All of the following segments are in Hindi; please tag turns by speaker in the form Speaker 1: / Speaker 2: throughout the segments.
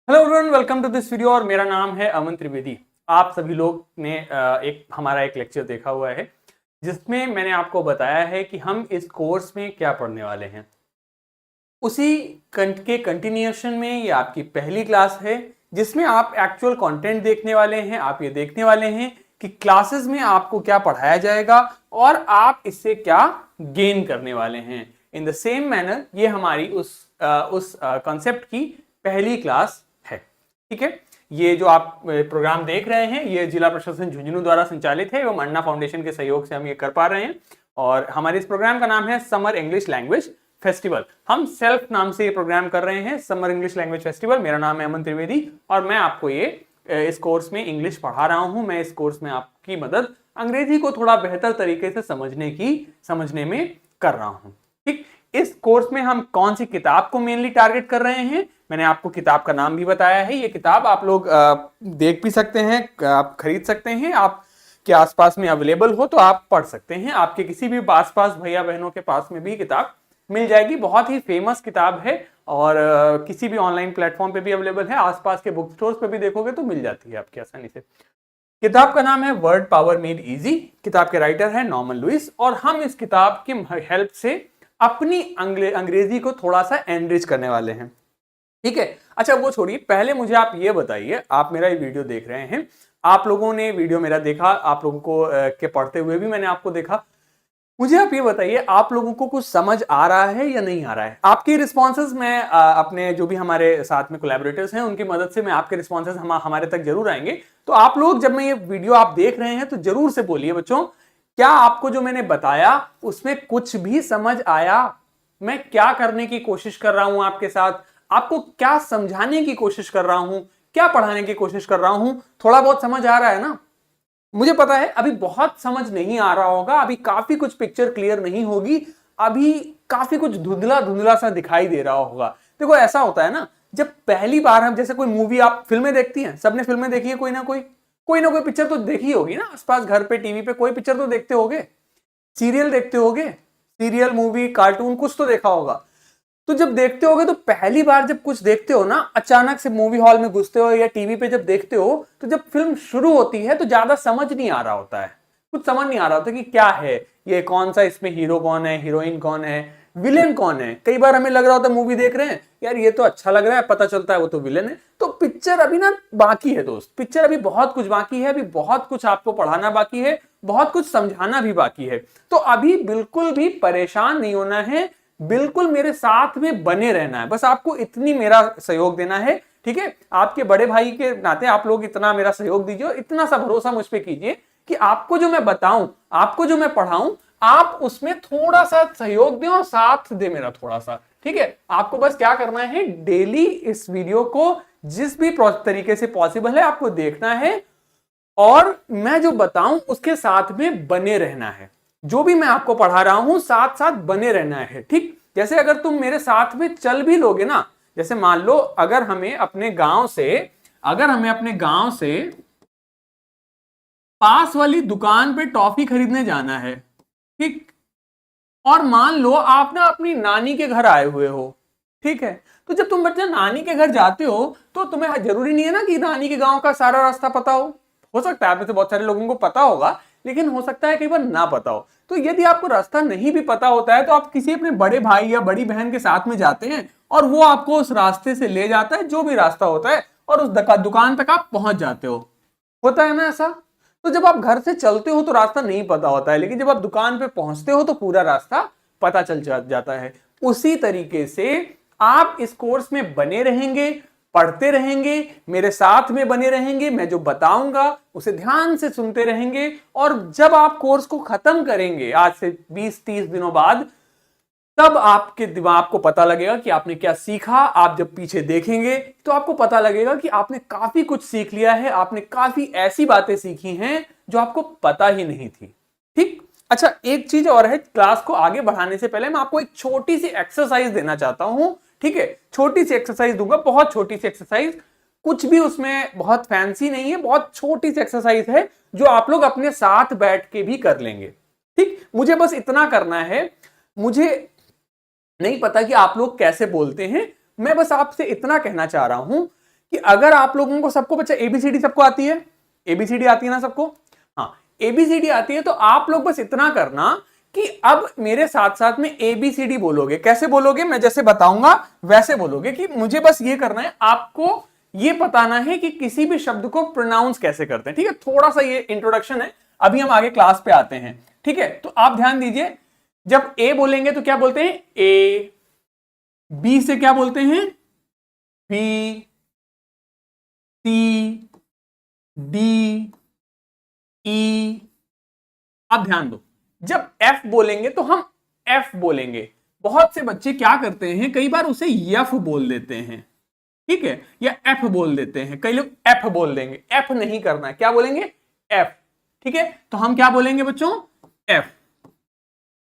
Speaker 1: Hello everyone, welcome to this video. और मेरा नाम है अमन त्रिवेदी। आप सभी लोग ने हमारा एक लेक्चर देखा हुआ है जिसमें मैंने आपको बताया है कि हम इस कोर्स में क्या पढ़ने वाले हैं। उसी के कंटिन्यूएशन में ये आपकी पहली क्लास है जिसमें आप एक्चुअल कंटेंट देखने वाले हैं। आप ये देखने वाले हैं कि क्लासेस में आपको क्या पढ़ाया जाएगा और आप इससे क्या गेन करने वाले हैं। इन द सेम मैनर ये हमारी उस कॉन्सेप्ट की पहली क्लास है। ठीक है, ये जो आप प्रोग्राम देख रहे हैं ये जिला प्रशासन झुंझुनू द्वारा संचालित है एवं अन्ना फाउंडेशन के सहयोग से हम ये कर पा रहे हैं। और हमारे इस प्रोग्राम का नाम है समर इंग्लिश लैंग्वेज फेस्टिवल। हम सेल्फ नाम से ये प्रोग्राम कर रहे हैं, समर इंग्लिश लैंग्वेज फेस्टिवल। मेरा नाम है अमन त्रिवेदी और मैं आपको ये इस कोर्स में इंग्लिश पढ़ा रहा हूं। मैं इस कोर्स में आपकी मदद अंग्रेजी को थोड़ा बेहतर तरीके से समझने में कर रहा हूं। ठीक, इस कोर्स में हम कौन सी किताब को मेनली टारगेट कर रहे हैं, मैंने आपको किताब का नाम भी बताया है। ये किताब आप लोग देख भी सकते हैं, आप खरीद सकते हैं, आप के आसपास में अवेलेबल हो तो आप पढ़ सकते हैं। आपके किसी भी आसपास भैया बहनों के पास में भी किताब मिल जाएगी। बहुत ही फेमस किताब है और किसी भी ऑनलाइन प्लेटफॉर्म पे भी अवेलेबल है। आसपास के बुक स्टोर्स पे भी देखोगे तो मिल जाती है आपकी आसानी से। किताब का नाम है वर्ड पावर मेड इजी। किताब के राइटर है नॉर्मन लुइस और हम इस किताब की हेल्प से अपनी अंग्रेजी को थोड़ा सा एनरिच करने वाले हैं। ठीक है, अच्छा वो छोड़िए, पहले मुझे आप ये बताइए, आप मेरा ये वीडियो देख रहे हैं, आप लोगों ने वीडियो मेरा देखा, आप लोगों को के पढ़ते हुए भी मैंने आपको देखा। मुझे आप ये बताइए, आप लोगों को कुछ समझ आ रहा है या नहीं आ रहा है? आपके रिस्पॉन्सेज मैं अपने जो भी हमारे साथ में कोलैबोरेटर्स हैं उनकी मदद से मैं आपके रिस्पॉन्सेज हमारे तक जरूर आएंगे। तो आप लोग जब मैं ये वीडियो आप देख रहे हैं तो जरूर से बोलिए बच्चों, क्या आपको जो मैंने बताया उसमें कुछ भी समझ आया? मैं क्या करने की कोशिश कर रहा हूं आपके साथ, आपको क्या समझाने की कोशिश कर रहा हूं, क्या पढ़ाने की कोशिश कर रहा हूं, थोड़ा बहुत समझ आ रहा है ना? मुझे पता है अभी बहुत समझ नहीं आ रहा होगा, अभी काफी कुछ पिक्चर क्लियर नहीं होगी, अभी काफी कुछ धुंधला धुंधला सा दिखाई दे रहा होगा। देखो ऐसा होता है ना, जब पहली बार हम जैसे कोई मूवी, आप फिल्में देखती हैं, सबने फिल्में देखी है, कोई ना कोई पिक्चर तो देखी होगी ना, आसपास घर पे टीवी पे कोई पिक्चर तो देखते होगे, सीरियल देखते होगे, सीरियल मूवी कार्टून कुछ तो देखा होगा। तो जब देखते होगे तो पहली बार जब कुछ देखते हो ना, अचानक से मूवी हॉल में घुसते हो या टीवी पे जब देखते हो, तो जब फिल्म शुरू होती है तो ज्यादा समझ नहीं आ रहा होता है, कुछ समझ नहीं आ रहा होता कि क्या है ये, कौन सा इसमें हीरो कौन है, हीरोइन कौन है, विलेन कौन है। कई बार हमें लग रहा होता है मूवी देख रहे हैं, यार ये तो अच्छा लग रहा है, पता चलता है वो तो विलेन है। तो पिक्चर अभी ना बाकी है दोस्त, पिक्चर अभी बहुत कुछ बाकी है, अभी बहुत कुछ आपको पढ़ाना बाकी है, बहुत कुछ समझाना भी बाकी है। तो अभी बिल्कुल भी परेशान नहीं होना है, बिल्कुल मेरे साथ में बने रहना है, बस आपको इतनी मेरा सहयोग देना है। ठीक है, आपके बड़े भाई के नाते आप लोग इतना मेरा सहयोग दीजिए और इतना सा भरोसा मुझ पर कीजिए कि आपको जो मैं बताऊं, आपको जो मैं पढ़ाऊं, आप उसमें थोड़ा सा सहयोग दें और साथ दे मेरा थोड़ा सा। ठीक है, आपको बस क्या करना है, डेली इस वीडियो को जिस भी तरीके से पॉसिबल है आपको देखना है और मैं जो बताऊं उसके साथ में बने रहना है। जो भी मैं आपको पढ़ा रहा हूं साथ साथ बने रहना है। ठीक, जैसे अगर तुम मेरे साथ में चल भी लोगे ना, जैसे मान लो अगर हमें अपने गांव से पास वाली दुकान पे टॉफी खरीदने जाना है, ठीक, और मान लो आप ना अपनी नानी के घर आए हुए हो, ठीक है, तो जब तुम बच्चा नानी के घर जाते हो तो तुम्हें जरूरी नहीं है ना कि नानी के गांव का सारा रास्ता पता हो सकता है आप में से बहुत सारे लोगों को पता होगा, लेकिन हो सकता है कई बार ना पता हो। तो यदि आपको रास्ता नहीं भी पता होता है तो आप किसी अपने बड़े भाई या बड़ी बहन के साथ में जाते हैं और वो आपको उस रास्ते से ले जाता है, जो भी रास्ता होता है, और उस दुकान तक आप पहुंच जाते हो। होता है ना ऐसा? तो जब आप घर से चलते हो तो रास्ता नहीं पता होता है, लेकिन जब आप दुकान पे पहुंचते हो तो पूरा रास्ता पता चल जाता है। उसी तरीके से आप इस कोर्स में बने रहेंगे, पढ़ते रहेंगे, मेरे साथ में बने रहेंगे, मैं जो बताऊंगा उसे ध्यान से सुनते रहेंगे, और जब आप कोर्स को खत्म करेंगे आज से 20-30 दिनों बाद, तब आपके दिमाग को पता लगेगा कि आपने क्या सीखा। आप जब पीछे देखेंगे तो आपको पता लगेगा कि आपने काफी कुछ सीख लिया है, आपने काफी ऐसी बातें सीखी हैं जो आपको पता ही नहीं थी। ठीक, अच्छा एक चीज और है, क्लास को आगे बढ़ाने से पहले मैं आपको एक छोटी सी एक्सरसाइज देना चाहता हूं। ठीक है, छोटी सी एक्सरसाइज दूंगा, बहुत छोटी सी एक्सरसाइज, कुछ भी उसमें बहुत फैंसी नहीं है, बहुत छोटी सी एक्सरसाइज है जो आप लोग अपने साथ बैठ के भी कर लेंगे। ठीक, मुझे बस इतना करना है, मुझे नहीं पता कि आप लोग कैसे बोलते हैं, मैं बस आपसे इतना कहना चाह रहा हूं कि अगर आप लोगों को सबको बच्चा एबीसीडी सबको आती है, एबीसीडी आती है ना सबको, हाँ एबीसीडी आती है, तो आप लोग बस इतना करना कि अब मेरे साथ साथ में एबीसीडी बोलोगे। कैसे बोलोगे, मैं जैसे बताऊंगा वैसे बोलोगे, कि मुझे बस ये करना है, आपको ये बताना है कि किसी भी शब्द को प्रोनाउंस कैसे करते हैं। ठीक है, थोड़ा सा ये इंट्रोडक्शन है, अभी हम आगे क्लास पे आते हैं। ठीक है, तो आप ध्यान दीजिए, जब ए बोलेंगे तो क्या बोलते हैं, ए, बी से क्या बोलते हैं, बी, सी, डी, ई। अब ध्यान दो, जब एफ बोलेंगे तो हम एफ बोलेंगे। बहुत से बच्चे क्या करते हैं, कई बार उसे यफ बोल देते हैं, ठीक है, या एफ बोल देते हैं, कई लोग एफ बोल देंगे। एफ नहीं करना है, क्या बोलेंगे, एफ। ठीक है, तो हम क्या बोलेंगे बच्चों, एफ।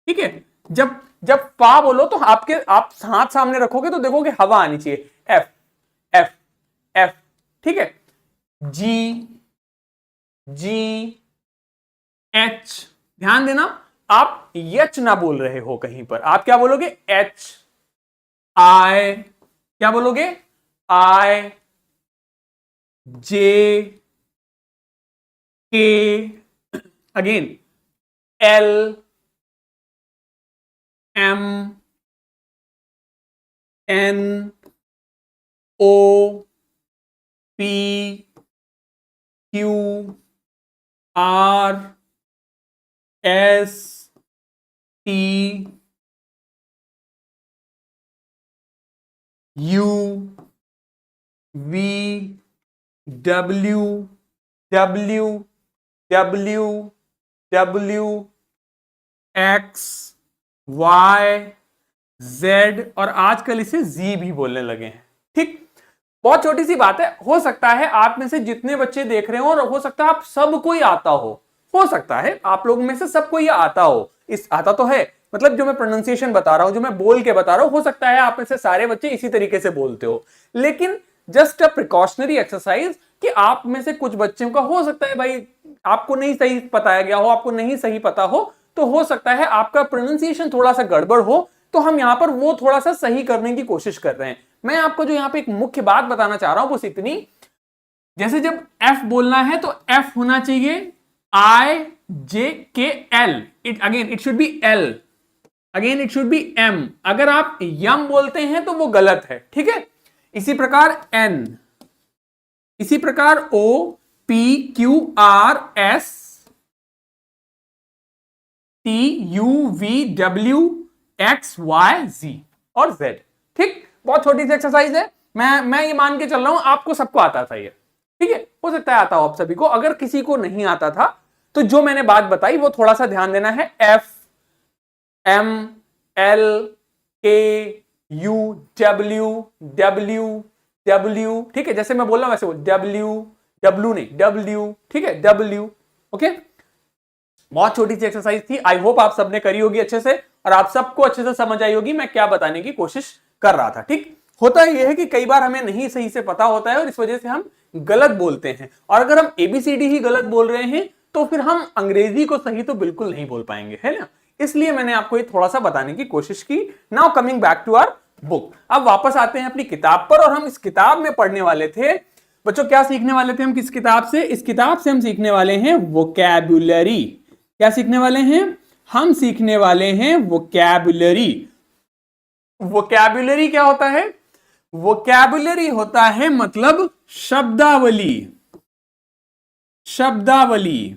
Speaker 1: ठीक है, जब जब पा बोलो तो आप हाथ सामने रखोगे तो देखोगे हवा आनी चाहिए, एफ एफ एफ। ठीक है, जी, जी, एच। ध्यान देना, आप यच ना बोल रहे हो कहीं पर, आप क्या बोलोगे, एच। आई, क्या बोलोगे, I, J, K, again L, M, N, O, P, Q, R, S, T, U, V, W, W, W, W, X, Y, Z, और आजकल इसे जी भी बोलने लगे हैं। ठीक, बहुत छोटी सी बात है, हो सकता है आप में से जितने बच्चे देख रहे हो, और हो सकता है आप सबको ही आता हो सकता है आप लोगों में से सबको ये आता हो, इस आता तो है, मतलब जो मैं प्रोनाउंसिएशन बता रहा हूं, जो मैं बोल के बता रहा हूं, हो सकता है आप में से सारे बच्चे इसी तरीके से बोलते हो, लेकिन जस्ट अ प्रिकॉशनरी एक्सरसाइज कि आप में से कुछ बच्चों का हो सकता है भाई आपको नहीं सही बताया गया हो, आपको नहीं सही पता तो हो सकता है आपका प्रोनाउंसिएशन थोड़ा सा गड़बड़ हो, तो हम यहां पर वो थोड़ा सा सही करने की कोशिश कर रहे हैं। मैं आपको जो यहां पे एक मुख्य बात बताना चाह रहा हूं बस इतनी, जैसे जब एफ बोलना है तो एफ होना चाहिए I J K L, it should be L, again it should be M. अगर आप यम बोलते हैं तो वो गलत है। ठीक है, इसी प्रकार एन, इसी प्रकार O, P, Q, R, S, T, U, V, W, X, Y, G और जेड। ठीक, बहुत छोटी सी एक्सरसाइज है, मैं ये मान के चल रहा हूं आपको सबको आता था ये। ठीक है, हो सकता है आता हो आप सभी को, अगर किसी को नहीं आता था तो जो मैंने बात बताई वो थोड़ा सा ध्यान देना है, एफ, एम, एल, के, यू, डब्ल्यू, डब्ल्यू, डब्ल्यू। ठीक है, जैसे मैं बोल रहा हूं वैसे बोल, डब्ल्यू, डब्ल्यू नहीं डब्ल्यू। ठीक है, डब्ल्यू। ओके, बहुत छोटी सी एक्सरसाइज थी, आई होप आप सबने करी होगी अच्छे से, और आप सबको अच्छे से समझ आई होगी मैं क्या बताने की कोशिश कर रहा था। ठीक, होता यह है कि कई बार हमें नहीं सही से पता होता है और इस वजह से हम गलत बोलते हैं, और अगर हम एबीसीडी ही गलत बोल रहे हैं तो फिर हम अंग्रेजी को सही तो बिल्कुल नहीं बोल पाएंगे, है ना। इसलिए मैंने आपको ये थोड़ा सा बताने की कोशिश की। Now coming back to our book, अब वापस आते हैं अपनी किताब पर, और हम इस किताब में पढ़ने वाले थे बच्चों, क्या सीखने वाले थे हम किस किताब से, इस किताब से हम सीखने वाले हैं वोकैबुलरी। क्या सीखने वाले हैं, हम सीखने वाले हैं वोकैबुलरी। वोकैबुलरी क्या होता है, वोकैबुलरी होता है मतलब शब्दावली, शब्दावली।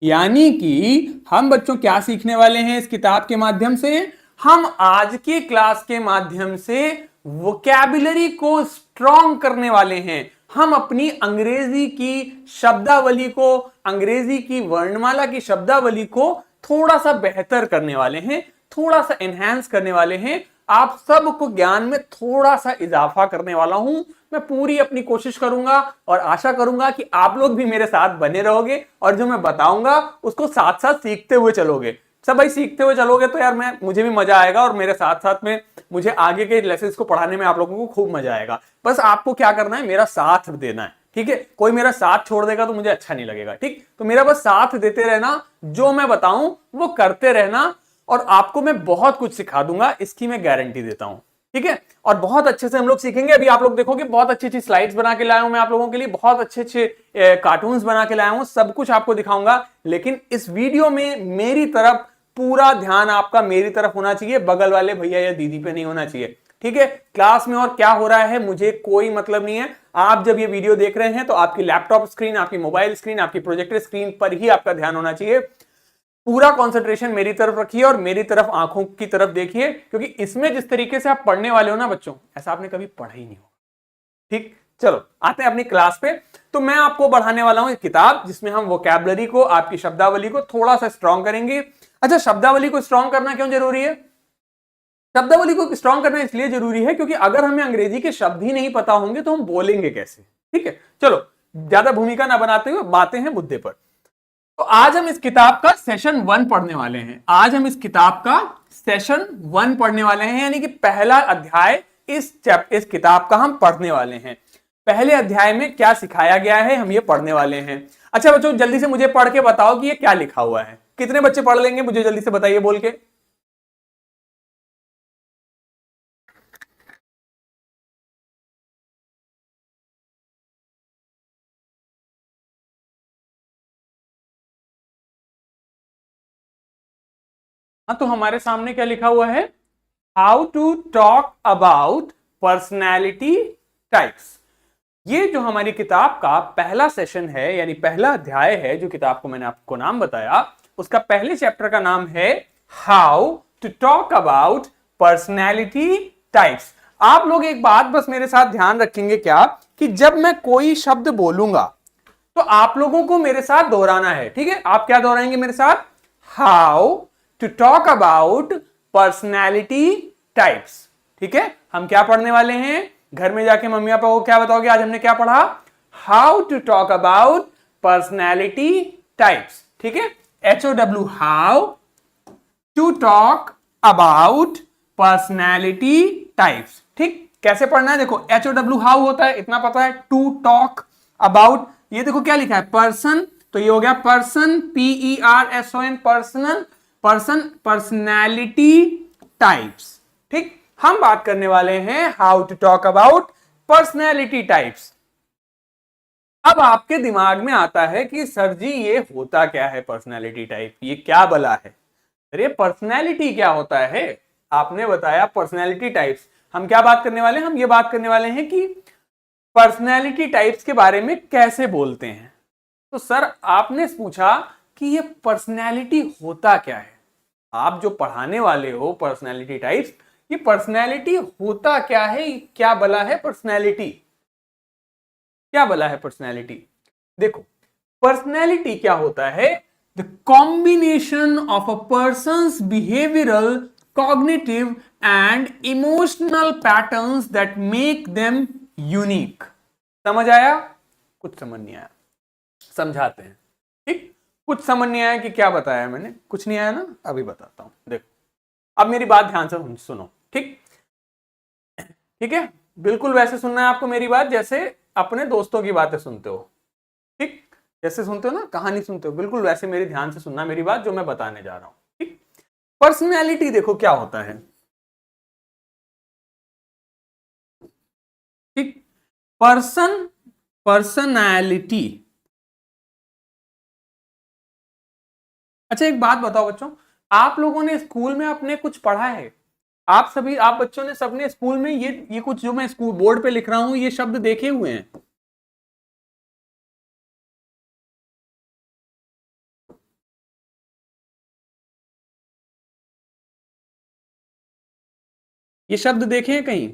Speaker 1: यानी कि हम बच्चों क्या सीखने वाले हैं इस किताब के माध्यम से, हम आज के क्लास के माध्यम से वोकैबुलरी को स्ट्रॉन्ग करने वाले हैं। हम अपनी अंग्रेजी की शब्दावली को, अंग्रेजी की वर्णमाला की शब्दावली को थोड़ा सा बेहतर करने वाले हैं, थोड़ा सा एनहांस करने वाले हैं, आप सबको ज्ञान में थोड़ा सा इजाफा करने वाला हूं। मैं पूरी अपनी कोशिश करूंगा और आशा करूंगा कि आप लोग भी मेरे साथ बने रहोगे, और जो मैं बताऊंगा उसको साथ साथ सीखते हुए चलोगे। सब भाई सीखते हुए चलोगे तो यार मुझे भी मजा आएगा, और मेरे साथ साथ में मुझे आगे के लेसन्स को पढ़ाने में आप लोगों को खूब मजा आएगा। बस आपको क्या करना है, मेरा साथ देना है। ठीक है, कोई मेरा साथ छोड़ देगा तो मुझे अच्छा नहीं लगेगा। ठीक, तो मेरा बस साथ देते रहना, जो मैं बताऊं वो करते रहना, और आपको मैं बहुत कुछ सिखा दूंगा, इसकी मैं गारंटी देता हूं। ठीक है। और बहुत अच्छे से हम लोग सीखेंगे। अभी आप लोग देखोगे बहुत अच्छी अच्छी स्लाइड्स बना के लाया हूं मैं आप लोगों के लिए, बहुत अच्छे अच्छे कार्टून्स बना के लाया हूं, सब कुछ आपको दिखाऊंगा। लेकिन इस वीडियो में मेरी तरफ पूरा ध्यान आपका मेरी तरफ होना चाहिए, बगल वाले भैया या दीदी पे नहीं होना चाहिए। ठीक है। क्लास में और क्या हो रहा है मुझे कोई मतलब नहीं है। आप जब ये वीडियो देख रहे हैं तो आपकी लैपटॉप स्क्रीन, आपकी मोबाइल स्क्रीन, आपकी प्रोजेक्टर स्क्रीन पर ही आपका ध्यान होना चाहिए। पूरा कंसंट्रेशन मेरी तरफ रखिए और मेरी तरफ आंखों की तरफ देखिए, क्योंकि इसमें जिस तरीके से आप पढ़ने वाले हो ना बच्चों, ऐसा आपने कभी पढ़ा ही नहीं होगा। ठीक, चलो आते हैं अपनी क्लास पे। तो मैं आपको बढ़ाने वाला हूं एक किताब जिसमें हम वोकैबुलरी को, आपकी शब्दावली को थोड़ा सा स्ट्रॉन्ग करेंगे। अच्छा, शब्दावली को स्ट्रॉन्ग करना क्यों जरूरी है? शब्दावली को स्ट्रॉन्ग करना इसलिए जरूरी है क्योंकि अगर हमें अंग्रेजी के शब्द ही नहीं पता होंगे तो हम बोलेंगे कैसे। ठीक है, चलो ज्यादा भूमिका ना बनाते हुए बातें हैं मुद्दे पर। तो आज हम इस किताब का सेशन 1 पढ़ने वाले हैं। आज हम इस किताब का सेशन 1 पढ़ने वाले हैं, यानी कि पहला अध्याय इस किताब का हम पढ़ने वाले हैं। पहले अध्याय में क्या सिखाया गया है हम ये पढ़ने वाले हैं। अच्छा बच्चों, जल्दी से मुझे पढ़ के बताओ कि ये क्या लिखा हुआ है। कितने बच्चे पढ़ लेंगे मुझे जल्दी से बताइए बोल के। हाँ, तो हमारे सामने क्या लिखा हुआ है? How to talk about personality types. ये जो हमारी किताब का पहला सेशन है, यानी पहला अध्याय है, जो किताब को मैंने आपको नाम बताया, उसका पहले चैप्टर का नाम है how to talk about personality types. आप लोग एक बात बस मेरे साथ ध्यान रखेंगे क्या, कि जब मैं कोई शब्द बोलूंगा तो आप लोगों को मेरे साथ दोहराना है। ठीक है, आप क्या दोहराएंगे मेरे साथ? How to talk about personality types. ठीक है, हम क्या पढ़ने वाले हैं? घर में जाके मम्मी पापा को क्या बताओगे आज हमने क्या पढ़ा? How to talk about personality types. ठीक है, HOW, how to talk about personality types. ठीक, कैसे पढ़ना है? देखो, HOW हाउ होता है, इतना पता है। टू टॉक अबाउट, ये देखो क्या लिखा है? पर्सन, तो ये हो गया person, PERSON, personal, person, personality types. ठीक, हम बात करने वाले हैं how to talk about personality types. अब आपके दिमाग में आता है कि सर जी ये होता क्या है पर्सनैलिटी टाइप, ये क्या बला है? अरे पर्सनैलिटी क्या होता है? आपने बताया पर्सनैलिटी टाइप्स। हम क्या बात करने वाले हैं? हम ये बात करने वाले हैं कि पर्सनैलिटी टाइप्स के बारे में कैसे बोलते हैं। तो सर आपने पूछा कि ये पर्सनैलिटी होता क्या है। आप जो पढ़ाने वाले हो पर्सनैलिटी टाइप्स, ये पर्सनैलिटी होता क्या है? क्या बला है पर्सनैलिटी? क्या बला है पर्सनैलिटी? देखो, पर्सनैलिटी क्या होता है? The combination of a persons behavioural, cognitive and emotional patterns that make them unique. समझ आया? कुछ समझ नहीं आया, समझाते हैं। ठीक, कुछ समझ नहीं आया कि क्या बताया मैंने? कुछ नहीं आया ना, अभी बताता हूं। देखो, अब मेरी बात ध्यान से सुनो। ठीक, ठीक है, बिल्कुल वैसे सुनना है आपको मेरी बात, जैसे अपने दोस्तों की बातें सुनते हो। ठीक, जैसे सुनते हो ना, कहानी सुनते हो, बिल्कुल वैसे मेरी ध्यान से सुनना मेरी बात जो मैं बताने जा रहा हूं। ठीक, पर्सनैलिटी देखो क्या होता है। ठीक, पर्सनैलिटी। अच्छा एक बात बताओ बच्चों, आप लोगों ने स्कूल में अपने कुछ पढ़ा है? आप बच्चों ने सबने स्कूल में ये कुछ जो मैं स्कूल बोर्ड पे लिख रहा हूं ये शब्द देखे हुए हैं? ये शब्द देखे हैं कहीं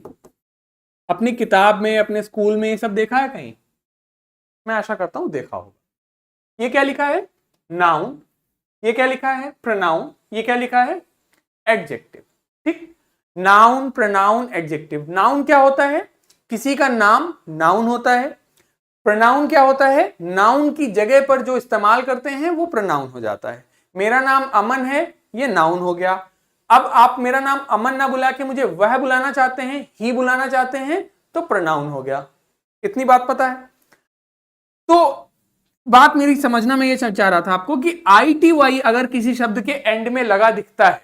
Speaker 1: अपनी किताब में, अपने स्कूल में? ये सब देखा है कहीं? मैं आशा करता हूं देखा होगा। ये क्या लिखा है? नाउन। ये क्या लिखा है? प्रोनाउन। ये क्या लिखा है? एडजेक्टिव। ठीक, नाउन, प्रोनाउन, एडजेक्टिव। नाउन क्या होता है? किसी का नाम नाउन होता है। प्रोनाउन क्या होता है? नाउन की जगह पर जो इस्तेमाल करते हैं वो प्रोनाउन हो जाता है। मेरा नाम अमन है, ये नाउन हो गया। अब आप मेरा नाम अमन ना बुला के मुझे वह बुलाना चाहते हैं, ही बुलाना चाहते हैं, तो प्रोनाउन हो गया। इतनी बात पता है? तो बात मेरी समझना, मैं ये चाह रहा था आपको कि ITY अगर किसी शब्द के एंड में लगा दिखता है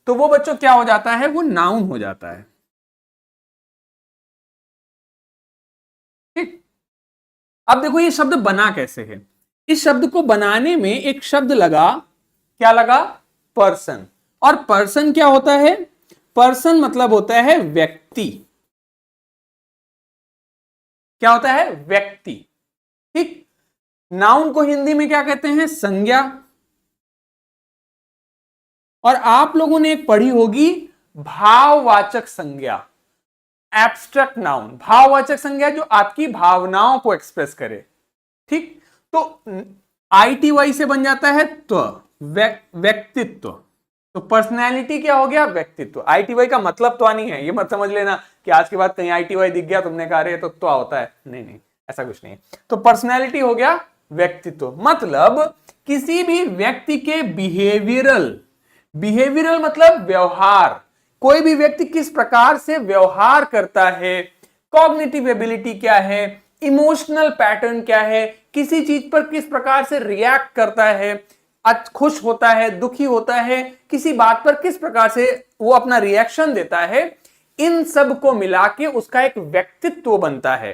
Speaker 1: तो वो बच्चों क्या हो जाता है? वो नाउन हो जाता है। अब देखो ये शब्द बना कैसे है। इस शब्द को बनाने में एक शब्द लगा, क्या लगा? पर्सन। और पर्सन क्या होता है? पर्सन मतलब होता है व्यक्ति। क्या होता है? व्यक्ति। ठीक। नाउन को हिंदी में क्या कहते हैं? संज्ञा। और आप लोगों ने एक पढ़ी होगी भाववाचक संज्ञा, एब्स्ट्रैक्ट नाउन। भाववाचक संज्ञा जो आपकी भावनाओं को एक्सप्रेस करे। ठीक। तो ITY से बन जाता है व्यक्तित्व। तो पर्सनैलिटी क्या हो गया? व्यक्तित्व। ITY का मतलब तो नहीं है, ये मत समझ लेना कि आज के बाद कहीं ITY दिख गया तुमने कहा रहे तो होता है। नहीं नहीं, ऐसा कुछ नहीं है। तो पर्सनैलिटी हो गया व्यक्तित्व। मतलब किसी भी व्यक्ति के बिहेवियरल मतलब व्यवहार, कोई भी व्यक्ति किस प्रकार से व्यवहार करता है, कॉग्निटिव एबिलिटी क्या है, इमोशनल पैटर्न क्या है, किसी चीज पर किस प्रकार से रिएक्ट करता है, खुश होता है, दुखी होता है, किसी बात पर किस प्रकार से वो अपना रिएक्शन देता है, इन सब को मिला के उसका एक व्यक्तित्व बनता है।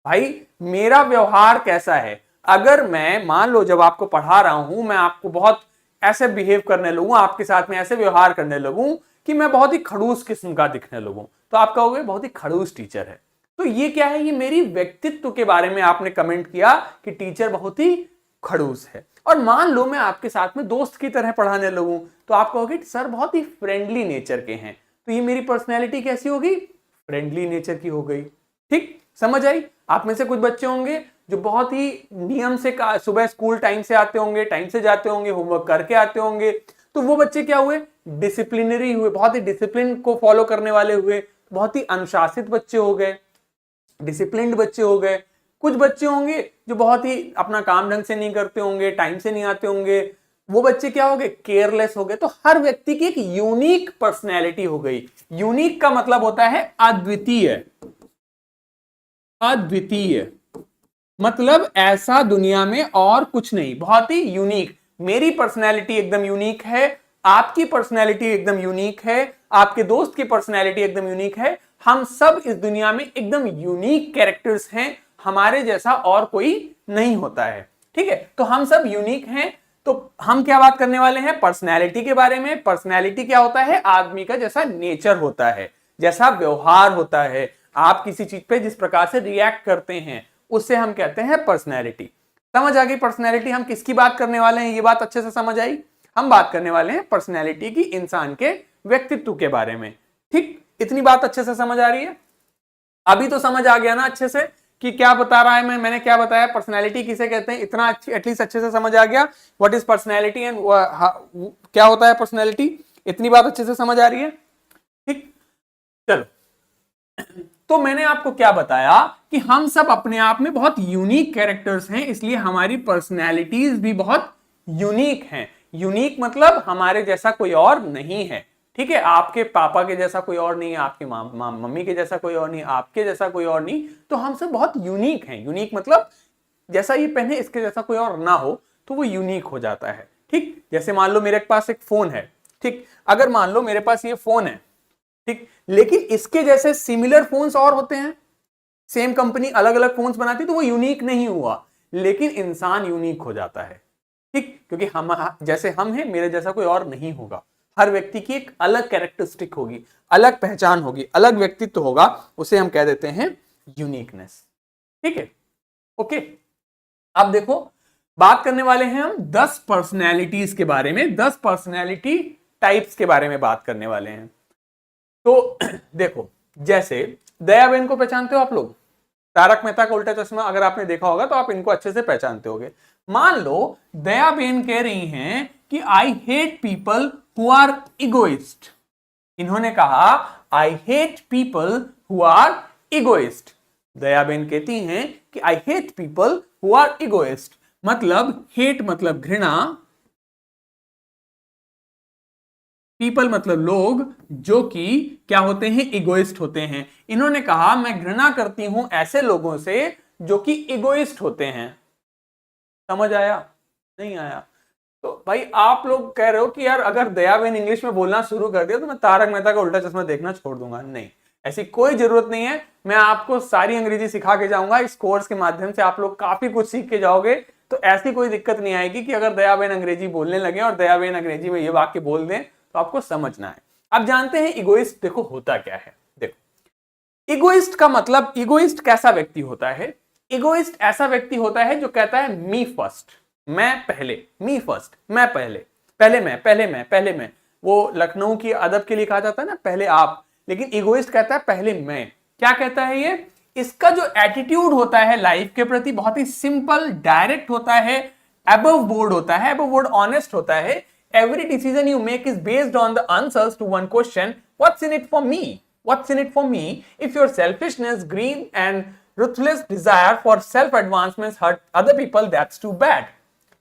Speaker 1: भाई मेरा व्यवहार कैसा है? अगर मैं मान लो जब आपको पढ़ा रहा हूं, मैं आपको बहुत ऐसे बिहेव करने लगूं, आपके साथ में ऐसे व्यवहार करने लगूं कि मैं बहुत ही खड़ूस किस्म का दिखने लगूं, तो आप कहोगे बहुत ही खड़ूस टीचर है। तो ये क्या है? ये मेरी व्यक्तित्व के बारे में आपने कमेंट किया कि टीचर बहुत ही खड़ूस है। और मान लो मैं आपके साथ में दोस्त की तरह पढ़ाने लगूं, तो आप कहोगे सर बहुत ही फ्रेंडली नेचर के हैं, तो ये मेरी पर्सनैलिटी कैसी होगी? फ्रेंडली नेचर की हो गई। ठीक, समझ आई? आप में से कुछ बच्चे होंगे जो बहुत ही नियम से सुबह स्कूल टाइम से आते होंगे, टाइम से जाते होंगे, होमवर्क करके आते होंगे, तो वो बच्चे क्या हुए? डिसिप्लिनरी हुए, बहुत ही डिसिप्लिन को फॉलो करने वाले हुए, बहुत ही अनुशासित बच्चे हो गए, डिसिप्लिन्ड बच्चे हो गए। कुछ बच्चे होंगे जो बहुत ही अपना काम ढंग से नहीं करते होंगे, टाइम से नहीं आते होंगे, वो बच्चे क्या हो गए? केयरलेस हो गए। तो हर व्यक्ति की एक यूनिक पर्सनैलिटी हो गई। यूनिक का मतलब होता है अद्वितीय। अद्वितीय मतलब ऐसा दुनिया में और कुछ नहीं, बहुत ही यूनिक। मेरी पर्सनैलिटी एकदम यूनिक है, आपकी पर्सनैलिटी एकदम यूनिक है, आपके दोस्त की पर्सनैलिटी एकदम यूनिक है। हम सब इस दुनिया में एकदम यूनिक कैरेक्टर्स हैं, हमारे जैसा और कोई नहीं होता है। ठीक है, तो हम सब यूनिक हैं। तो हम क्या बात करने वाले हैं? पर्सनैलिटी के बारे में। पर्सनैलिटी क्या होता है? आदमी का जैसा नेचर होता है, जैसा व्यवहार होता है, आप किसी चीज पे जिस प्रकार से रिएक्ट करते हैं, उससे हम कहते हैं पर्सनैलिटी। समझ आ गई पर्सनैलिटी हम किसकी बात करने वाले हैं? ये बात अच्छे से समझ आई? हम बात करने वाले हैं पर्सनैलिटी की, इंसान के व्यक्तित्व के बारे में। ठीक, इतनी बात अच्छे से समझ आ रही है? अभी तो समझ आ गया ना अच्छे से कि क्या बता रहा है मैंने क्या बताया, पर्सनैलिटी किसे कहते हैं? इतना एटलीस्ट अच्छे से समझ आ गया व्हाट इज पर्सनैलिटी एंड क्या होता है पर्सनैलिटी। इतनी बात अच्छे से समझ आ रही है? ठीक, चलो। तो मैंने आपको क्या बताया कि हम सब अपने आप में बहुत यूनिक कैरेक्टर्स हैं, इसलिए हमारी पर्सनैलिटीज भी बहुत यूनिक हैं। यूनिक मतलब हमारे जैसा कोई और नहीं है। ठीक है, आपके पापा के जैसा कोई और नहीं है, आपके मम्मी के जैसा कोई और नहीं, आपके जैसा कोई और नहीं, तो हम सब बहुत यूनिक हैं। यूनिक मतलब जैसा ये पहने इसके जैसा कोई और ना हो तो वो यूनिक हो जाता है। ठीक, जैसे मान लो मेरे पास एक फोन है, ठीक, अगर मान लो मेरे पास ये फोन है, ठीक, लेकिन इसके जैसे सिमिलर फोन्स और होते हैं, सेम कंपनी अलग अलग फोन्स बनाती, तो वो यूनिक नहीं हुआ, लेकिन इंसान यूनिक हो जाता है। ठीक, क्योंकि हम जैसे हम हैं, मेरे जैसा कोई और नहीं होगा। हर व्यक्ति की एक अलग कैरेक्टरिस्टिक होगी, अलग पहचान होगी, अलग व्यक्तित्व होगा, उसे हम कह देते हैं यूनिकनेस। ठीक है, ओके। अब देखो बात करने वाले हैं हम 10 पर्सनैलिटीज के बारे में, 10 पर्सनैलिटी टाइप्स के बारे में बात करने वाले हैं। तो देखो, जैसे दयाबेन को पहचानते हो आप लोग? तारक मेहता का उल्टा चश्मा अगर आपने देखा होगा तो आप इनको अच्छे से पहचानते होगे। मान लो दयाबेन कह रही हैं कि I hate people who are egoist. इन्होंने कहा I hate people who are egoist. Dayaben कहती हैं कि I hate people who are egoist. मतलब हेट मतलब घृणा, पीपल मतलब लोग जो कि क्या होते हैं? इगोइस्ट होते हैं। इन्होंने कहा मैं घृणा करती हूं ऐसे लोगों से जो कि इगोइस्ट होते हैं। समझ आया? नहीं आया? तो भाई आप लोग कह रहे हो कि यार अगर दयाबेन इंग्लिश में बोलना शुरू कर दिया तो मैं तारक मेहता का उल्टा चश्मा देखना छोड़ दूंगा। नहीं, ऐसी कोई जरूरत नहीं है। मैं आपको सारी अंग्रेजी सिखा के जाऊंगा। इस कोर्स के माध्यम से आप लोग काफी कुछ सीख के जाओगे, तो ऐसी कोई दिक्कत नहीं आएगी कि अगर दयाबेन अंग्रेजी बोलने लगे और दयाबेन अंग्रेजी में ये वाक्य बोल दें तो आपको समझना है। अब जानते हैं इगोइस्ट देखो होता क्या है। देखो इगोइस्ट का मतलब, इगोइस्ट कैसा व्यक्ति होता है? इगोइस्ट ऐसा व्यक्ति होता है जो कहता है मी फर्स्ट, मैं पहले, मी फर्स्ट, मैं पहले, पहले मैं, पहले मैं, पहले मैं। वो लखनऊ की अदब के लिए कहा जाता है ना पहले आप, लेकिन इगोइस्ट कहता है पहले मैं। क्या कहता है ये? इसका जो एटीट्यूड होता है लाइफ के प्रति बहुत ही सिंपल, डायरेक्ट होता है, अबव बोर्ड होता है, अबव बोर्ड ऑनेस्ट होता है। Every decision you make is based on the answers to one question, what's in it for me? What's in it for me? If your selfishness, greed and ruthless desire for self advancement hurt other people, that's too bad.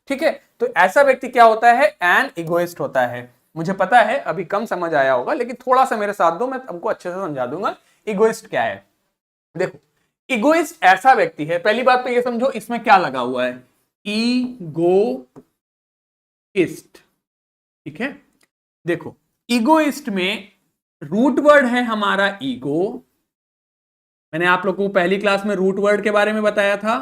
Speaker 1: ठीक है, तो ऐसा व्यक्ति क्या होता है? एन इगोइस्ट होता है। मुझे पता है अभी कम समझ आया होगा, लेकिन थोड़ा सा मेरे साथ दो, मैं तुमको अच्छे से समझा दूंगा इगोइस्ट क्या है। देखो इगोइस्ट ऐसा व्यक्ति है, पहली बात तो ये समझो इसमें क्या लगा हुआ है, ईगोइस्ट। ठीक है, देखो इगोइस्ट में रूट वर्ड है हमारा ईगो। मैंने आप लोगों को पहली क्लास में रूट वर्ड के बारे में बताया था।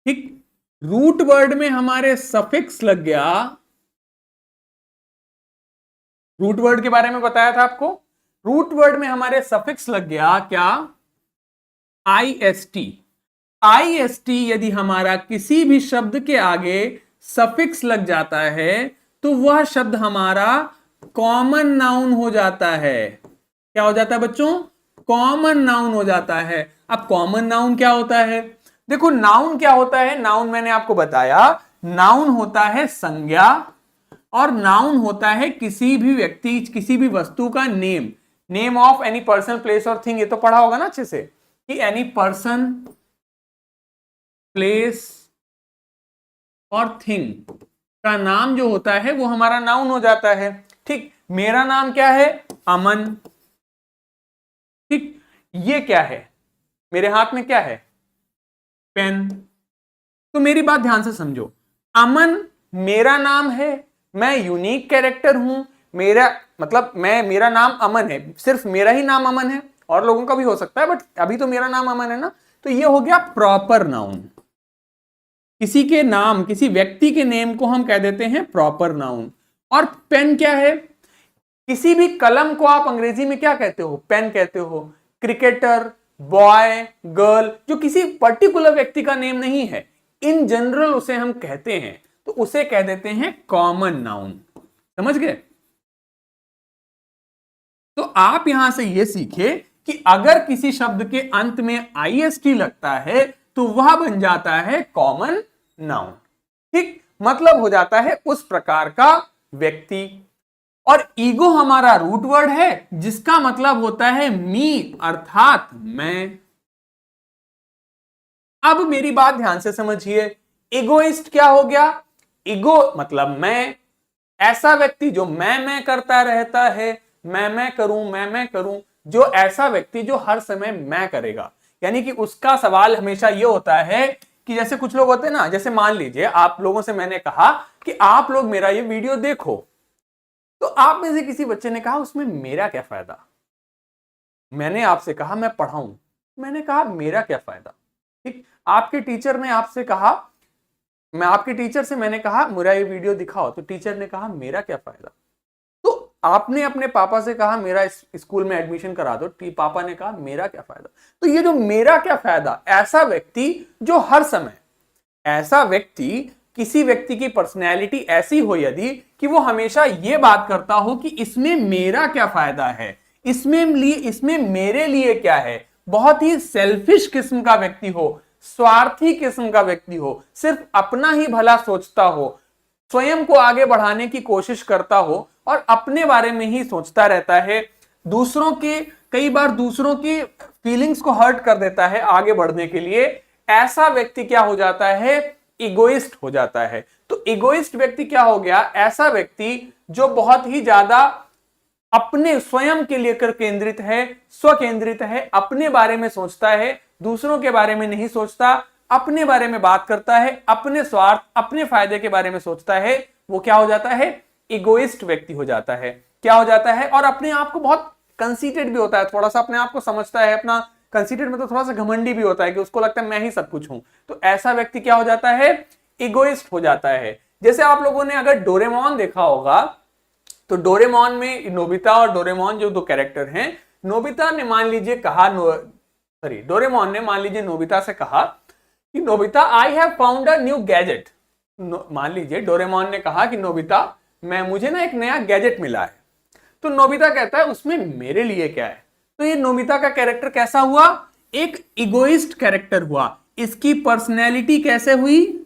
Speaker 1: ठीक, रूट वर्ड में हमारे सफिक्स लग गया, रूट वर्ड के बारे में बताया था आपको। रूट वर्ड में हमारे सफिक्स लग गया क्या? आईएसटी। आईएसटी यदि हमारा किसी भी शब्द के आगे सफिक्स लग जाता है तो वह शब्द हमारा कॉमन नाउन हो जाता है। क्या हो जाता है बच्चों? कॉमन नाउन हो जाता है। अब कॉमन नाउन क्या होता है? देखो नाउन क्या होता है? नाउन मैंने आपको बताया, नाउन होता है संज्ञा, और नाउन होता है किसी भी व्यक्ति, किसी भी वस्तु का name, name of any person, place और थिंग। ये तो पढ़ा होगा ना अच्छे से कि एनी पर्सन, प्लेस और थिंग का नाम जो होता है वो हमारा नाउन हो जाता है। ठीक, मेरा नाम क्या है? अमन। ठीक, ये क्या है? मेरे हाथ में क्या है? पेन। तो मेरी बात ध्यान से समझो, अमन मेरा नाम है, मैं यूनिक कैरेक्टर हूं, मेरा मतलब मेरा नाम अमन है, सिर्फ मेरा ही नाम अमन है, और लोगों का भी हो सकता है, बट अभी तो मेरा नाम अमन है ना। तो ये हो गया प्रॉपर नाउन। किसी के नाम, किसी व्यक्ति के नेम को हम कह देते हैं प्रॉपर नाउन। और पेन क्या है? किसी भी कलम को आप अंग्रेजी में क्या कहते हो? पेन कहते हो। क्रिकेटर, बॉय, गर्ल, जो किसी पर्टिकुलर व्यक्ति का नेम नहीं है, इन जनरल उसे हम कहते हैं, तो उसे कह देते हैं कॉमन नाउन। समझ गए? तो आप यहां से यह सीखे कि अगर किसी शब्द के अंत में आईएसटी लगता है तो वह बन जाता है कॉमन नाउन। ठीक, मतलब हो जाता है उस प्रकार का व्यक्ति। और ईगो हमारा रूट वर्ड है जिसका मतलब होता है मी, अर्थात मैं। अब मेरी बात ध्यान से समझिए, इगोइस्ट क्या हो गया? ईगो मतलब मैं, ऐसा व्यक्ति जो मैं करता रहता है, मैं करूं, मैं करूं, जो ऐसा व्यक्ति जो हर समय मैं करेगा। यानी कि उसका सवाल हमेशा यह होता है कि जैसे कुछ लोग होते हैं ना, जैसे मान लीजिए आप लोगों से मैंने कहा कि आप लोग मेरा ये वीडियो देखो, तो आप में से किसी बच्चे ने कहा उसमें मेरा क्या फायदा? मैंने आपसे कहा मैं पढ़ाऊं, मैंने कहा मेरा क्या फायदा? ठीक, आपके टीचर ने आपसे कहा, मैं आपके टीचर से मैंने कहा मेरा ये वीडियो दिखाओ, तो टीचर ने कहा मेरा क्या फायदा? तो आपने अपने पापा से कहा मेरा इस स्कूल में एडमिशन करा दो, पापा ने कहा मेरा क्या फायदा? तो ये जो मेरा क्या फायदा, ऐसा व्यक्ति जो हर समय, ऐसा व्यक्ति, किसी व्यक्ति की पर्सनैलिटी ऐसी हो यदि कि वो हमेशा ये बात करता हो कि इसमें मेरा क्या फायदा है, इसमें मेरे लिए क्या है, बहुत ही सेल्फिश किस्म का व्यक्ति हो, स्वार्थी किस्म का व्यक्ति हो, सिर्फ अपना ही भला सोचता हो, स्वयं को आगे बढ़ाने की कोशिश करता हो और अपने बारे में ही सोचता रहता है, दूसरों के, कई बार दूसरों की फीलिंग्स को हर्ट कर देता है आगे बढ़ने के लिए, ऐसा व्यक्ति क्या हो जाता है? इगोइस्ट हो जाता है। तो इगोइस्ट व्यक्ति क्या हो गया? ऐसा व्यक्ति जो बहुत ही ज्यादा अपने स्वयं के लेकर केंद्रित है, स्वकेंद्रित है, अपने बारे में सोचता है, दूसरों के बारे में नहीं सोचता, अपने बारे में बात करता है, अपने स्वार्थ, अपने फायदे के बारे में सोचता है, वो क्या हो जाता है? इगोइस्ट व्यक्ति हो जाता है। क्या हो जाता है? और अपने आप को बहुत कंसीटेड भी होता है, थोड़ा सा अपने आप को समझता है, अपना कंसीटेड मतलब थोड़ा सा घमंडी भी होता है कि उसको लगता है मैं ही सब कुछ हूं। तो ऐसा व्यक्ति क्या हो जाता है, इगोइस्ट हो जाता है। जैसे आप लोगों ने अगर डोरेमोन देखा होगा, तो डोरेमोन में नोबिता और डोरेमोन जो दो कैरेक्टर हैं, नोबिता ने मान लीजिए कहा, डोरेमोन ने मान लीजिए नोबिता से कहा कि Nobita I have found a new gadget. मान लीजिए डोरेमोन ने कहा कि नोबिता मुझे ना एक नया गैजेट मिला है। तो नोबिता कहता है उसमें मेरे लिए क्या है। तो ये नोबिता का कैरेक्टर कैसा हुआ, एक इगोइस्ट कैरेक्टर हुआ। इसकी पर्सनैलिटी कैसे हुई,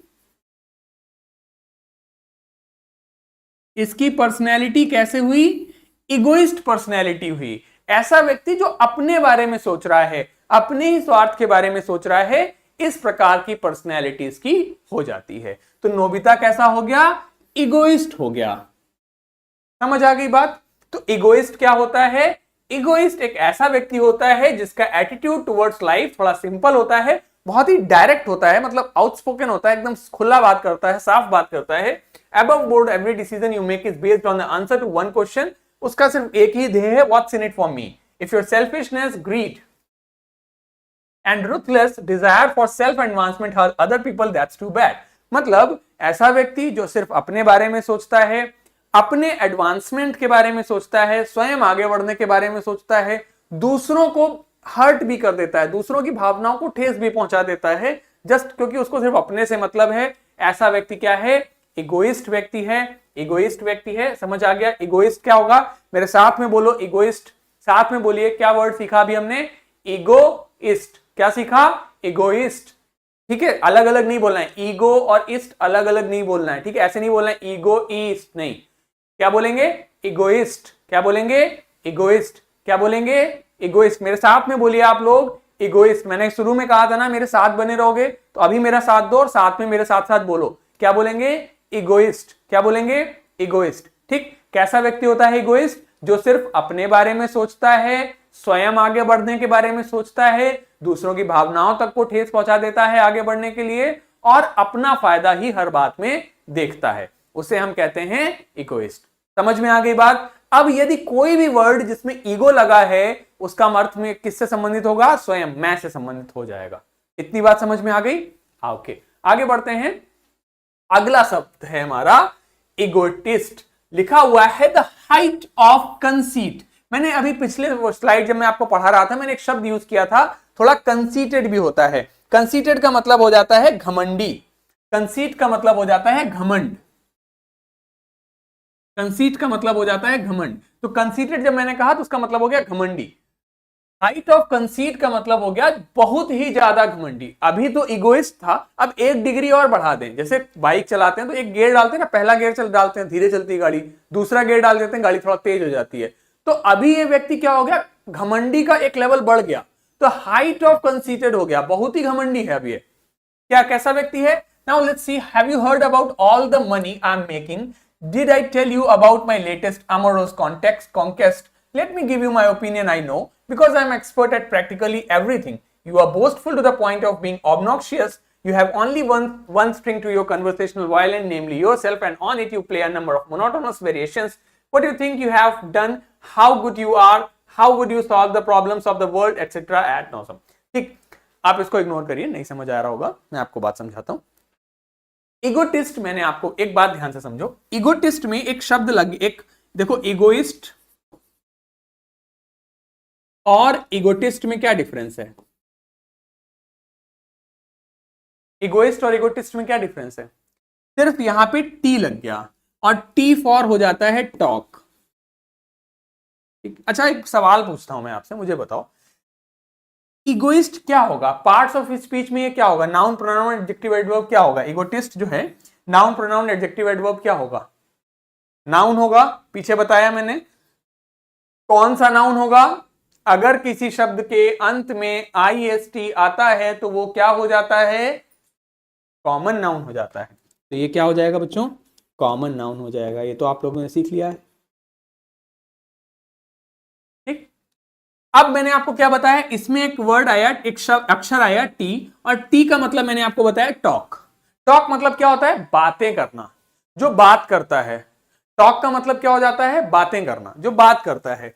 Speaker 1: इसकी पर्सनैलिटी कैसे हुई, इगोइस्ट पर्सनैलिटी हुई। ऐसा व्यक्ति जो अपने बारे में सोच रहा है, अपने ही स्वार्थ के बारे में सोच रहा है, इस प्रकार की पर्सनैलिटीज की हो जाती है। तो नोबिता कैसा हो गया, इगोइस्ट हो गया। समझ आ गई बात। तो इगोइस्ट क्या होता है, इगोइस्ट एक ऐसा व्यक्ति होता है जिसका एटीट्यूड टुवर्ड्स लाइफ थोड़ा सिंपल होता है, बहुत ही डायरेक्ट होता है, मतलब आउटस्पोकन होता है, एकदम खुला बात करता है, साफ बात करता है। Above board every decision you make is based on the answer to one question. उसका सिर्फ एक ही ध्येय है, what's in it for me. If your selfishness, greed and ruthless desire for self advancement hurt other people, that's too bad। मतलब ऐसा व्यक्ति जो सिर्फ अपने बारे में सोचता है, अपने एडवांसमेंट के बारे में सोचता है, स्वयं आगे बढ़ने के बारे में सोचता है, दूसरों को हर्ट भी कर देता है, दूसरों की भावनाओं को ठेस भी पहुंचा देता है, जस्ट क्योंकि उसको सिर्फ अपने से मतलब है। ऐसा व्यक्ति क्या है, इगोइस्ट व्यक्ति है, इगोइस्ट व्यक्ति है। समझ आ गया, इगोइस्ट क्या होगा, मेरे साथ में बोलो इगोइस्ट, साथ में बोलिए। क्या वर्ड सीखा अभी हमने, इगोइस्ट। क्या सीखा, इगोइस्ट। ठीक है, अलग अलग नहीं बोलना है, ईगो और इस्ट अलग अलग नहीं बोलना है। ठीक है, ऐसे नहीं बोलना है ईगो ईस्ट, नहीं। क्या बोलेंगे, इगोइस्ट। क्या बोलेंगे, इगोइस्ट। क्या बोलेंगे, इगोइस्ट। मेरे साथ में बोलिए आप लोग, इगोइस्ट। मैंने शुरू में कहा था ना मेरे साथ बने रहोगे, तो अभी मेरा साथ दो और साथ में मेरे साथ साथ बोलो। क्या बोलेंगे, इगोइस्ट। क्या बोलेंगे, इगोइस्ट। ठीक, कैसा व्यक्ति होता है इगोइस्ट, जो सिर्फ अपने बारे में सोचता है, स्वयं आगे बढ़ने के बारे में सोचता है, दूसरों की भावनाओं तक को ठेस पहुंचा देता है आगे बढ़ने के लिए, और अपना फायदा ही हर बात में देखता है, उसे हम कहते हैं इगोइस्ट। समझ में आ गई बात। अब यदि कोई भी वर्ड जिसमें ईगो लगा है, उसका अर्थ में किससे संबंधित होगा, स्वयं, मैं से संबंधित हो जाएगा। इतनी बात समझ में आ गई। ओके, आगे बढ़ते हैं। अगला शब्द है हमारा इगोटिस्ट। लिखा हुआ है द हाइट ऑफ कंसीट। मैंने अभी पिछले स्लाइड जब मैं आपको पढ़ा रहा था, मैंने एक शब्द यूज किया था, थोड़ा कंसीटेड भी होता है। कंसीटेड का मतलब हो जाता है घमंडी, कंसीट का मतलब हो जाता है घमंड, कंसीट का मतलब हो जाता है घमंड। तो कंसीटेड जब मैंने कहा तो उसका मतलब हो गया घमंडी। हाइट ऑफ कंसीट का मतलब हो गया बहुत ही ज्यादा घमंडी। अभी तो इगोइस्ट था, अब एक डिग्री और बढ़ा दें। जैसे बाइक चलाते हैं तो एक गियर डालते हैं ना, पहला गियर डालते हैं धीरे चलती है गाड़ी, दूसरा गियर डाल देते हैं गाड़ी थोड़ा तेज हो जाती है। तो अभी ये व्यक्ति क्या हो गया, घमंडी का एक लेवल बढ़ गया, तो हाइट ऑफ कंसीटेड हो गया, बहुत ही घमंडी है। अब ये क्या, कैसा व्यक्ति है। Now let's see, have you heard about all the money I am making? Did I tell you about my latest amorous conquest? Let me give you my opinion, I know, because I am expert at practically everything. You are boastful to the point of being obnoxious. You have only one string to your conversational violin, namely yourself, and on it you play a number of monotonous variations. What do you think you have done? How good you are? How would you solve the problems of the world, etc. at nauseam? ठीक, आप इसको इग्नोर करिए, नहीं समझ आ रहा होगा, मैं आपको बात समझाता हूं। इगोटिस्ट, मैंने आपको एक बात ध्यान से समझो, इगोटिस्ट में एक शब्द लगे, एक देखो, इगोइस्ट और इगोटिस्ट में क्या डिफरेंस है। इगोइस्ट और इगोटिस्ट में क्या डिफरेंस है, सिर्फ यहां पे टी लग गया और टी फॉर हो जाता है टॉक। अच्छा, एक सवाल पूछता हूं मैं आपसे, मुझे बताओ इगोइस्ट क्या होगा, पार्ट्स ऑफ स्पीच में ये क्या होगा, नाउन प्रोनाउन एडजेक्टिव एडवर्ब क्या होगा। इगोटिस्ट जो है, नाउन प्रोनाउन एडजेक्टिव एडवर्ब क्या होगा, नाउन होगा। पीछे बताया मैंने, कौन सा नाउन होगा, अगर किसी शब्द के अंत में IST आता है तो वो क्या हो जाता है, कॉमन नाउन हो जाता है। तो ये क्या हो जाएगा बच्चों, कॉमन नाउन हो जाएगा। ये तो आप लोगों ने सीख लिया है। ठीक, अब मैंने आपको क्या बताया, इसमें एक वर्ड आया, एक शब्द अक्षर आया टी, और टी का मतलब मैंने आपको बताया टॉक। टॉक मतलब क्या होता है, बातें करना, जो बात करता है। टॉक का मतलब क्या हो जाता है, बातें करना, जो बात करता है।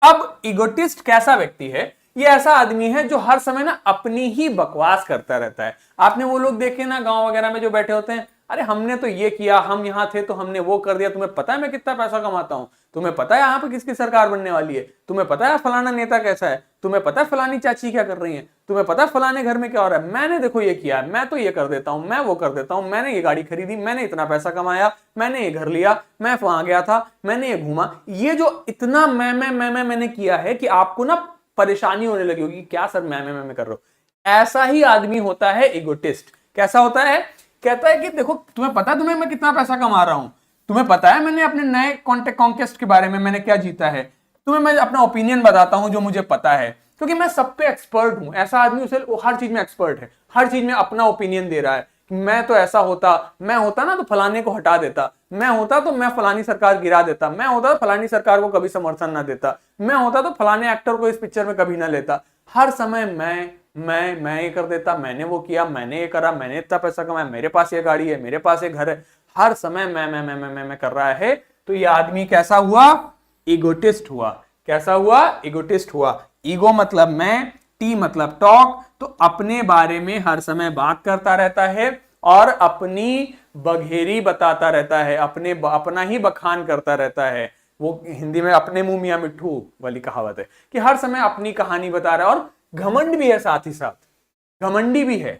Speaker 1: अब इगोटिस्ट कैसा व्यक्ति है, ये ऐसा आदमी है जो हर समय ना अपनी ही बकवास करता रहता है। आपने वो लोग देखे ना गांव वगैरह में जो बैठे होते हैं, अरे हमने तो ये किया, हम यहाँ थे तो हमने वो कर दिया, तुम्हें पता है मैं कितना पैसा कमाता हूँ, तुम्हें पता है यहाँ पे किसकी सरकार बनने वाली है, तुम्हें पता है फलाना नेता कैसा है, तुम्हें पता है फलानी चाची क्या कर रही है, तुम्हें पता है फलाने घर में क्या हो रहा है, मैंने देखो ये किया है, मैं तो ये कर देता हूँ, मैं वो कर देता हूँ, मैंने ये गाड़ी खरीदी, मैंने इतना पैसा कमाया, मैंने ये घर लिया, मैं वहां गया था, मैंने ये घूमा। ये जो इतना मैंने किया है कि आपको ना परेशानी होने लगी होगी, क्या सर मैं कर रहा हूं। ऐसा ही आदमी होता है इगोटिस्ट। कैसा होता है? कहता है कि देखो तुम्हें पता है तुम्हें मैं कितना पैसा कमा रहा हूं, तुम्हें पता है मैंने अपने नए कॉन्टेस्ट के बारे में मैंने क्या जीता है, तुम्हें मैं अपना ओपिनियन बताता हूं जो मुझे पता है, क्योंकि मैं सब पे एक्सपर्ट हूं। ऐसा आदमी उसे हर चीज में एक्सपर्ट है, हर चीज में अपना ओपिनियन दे रहा है कि मैं तो ऐसा होता, मैं होता ना तो फलाने को हटा देता, मैं होता तो मैं फलानी सरकार गिरा देता, मैं होता तो फलानी सरकार को कभी समर्थन ना देता, मैं होता तो फलाने एक्टर को इस पिक्चर में कभी ना लेता। हर समय मैं ये कर देता, मैंने वो किया, मैंने ये करा, मैंने इतना पैसा कमाया, मेरे पास ये गाड़ी है, मेरे पास ये घर है। हर समय मैं कर रहा है। तो ये आदमी कैसा हुआ? इगोटिस्ट हुआ। कैसा हुआ? इगोटिस्ट हुआ। ईगो मतलब मैं, टी मतलब टॉक, तो अपने बारे में हर समय बात करता रहता है और अपनी बघेरी बताता रहता है, अपना ही बखान करता रहता है। वो हिंदी में अपने मुंह मियां मिट्ठू वाली कहावत है कि हर समय अपनी कहानी बता रहा है, और घमंड भी है, साथ ही साथ घमंडी भी है।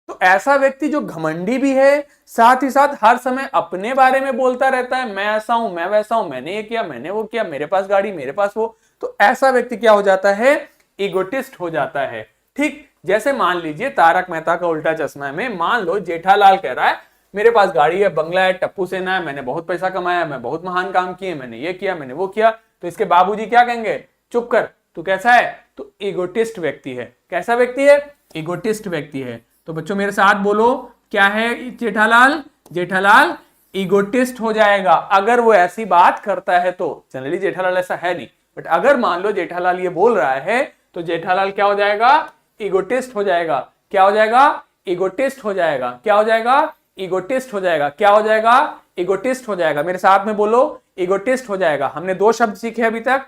Speaker 1: तो ऐसा व्यक्ति जो घमंडी भी है, साथ ही साथ हर समय अपने बारे में बोलता रहता है, मैं ऐसा हूं, मैं वैसा हूं, मैंने ये किया, मैंने वो किया, मेरे पास गाड़ी, मेरे पास वो। तो ऐसा व्यक्ति क्या हो जाता है? इगोटिस्ट हो जाता है। ठीक जैसे मान लीजिए तारक मेहता का उल्टा चश्मा में, मान लो जेठालाल कह रहा है मेरे पास गाड़ी है, बंगला है, टप्पू सेना है, मैंने बहुत पैसा कमाया, मैं बहुत महान काम किए, मैंने ये किया, मैंने वो किया। तो इसके बाबूजी क्या कहेंगे? चुप कर, तू कैसा है? तो इगोटिस्ट व्यक्ति है। कैसा व्यक्ति है? इगोटिस्ट व्यक्ति है। तो बच्चों मेरे साथ बोलो, क्या है जेठालाल? जेठालाल इगोटिस्ट हो जाएगा अगर वो ऐसी बात करता है तो। जनरली जेठालाल ऐसा है नहीं, बट अगर मान लो जेठालाल ये बोल रहा है तो जेठालाल क्या हो जाएगा? इगोटिस्ट हो जाएगा। क्या हो जाएगा? इगोटिस्ट हो जाएगा। क्या हो जाएगा? इगोटिस्ट हो जाएगा। क्या हो जाएगा? इगोटिस्ट हो जाएगा। मेरे साथ में बोलो, इगोटिस्ट हो जाएगा। हमने दो शब्द सीखे अभी तक।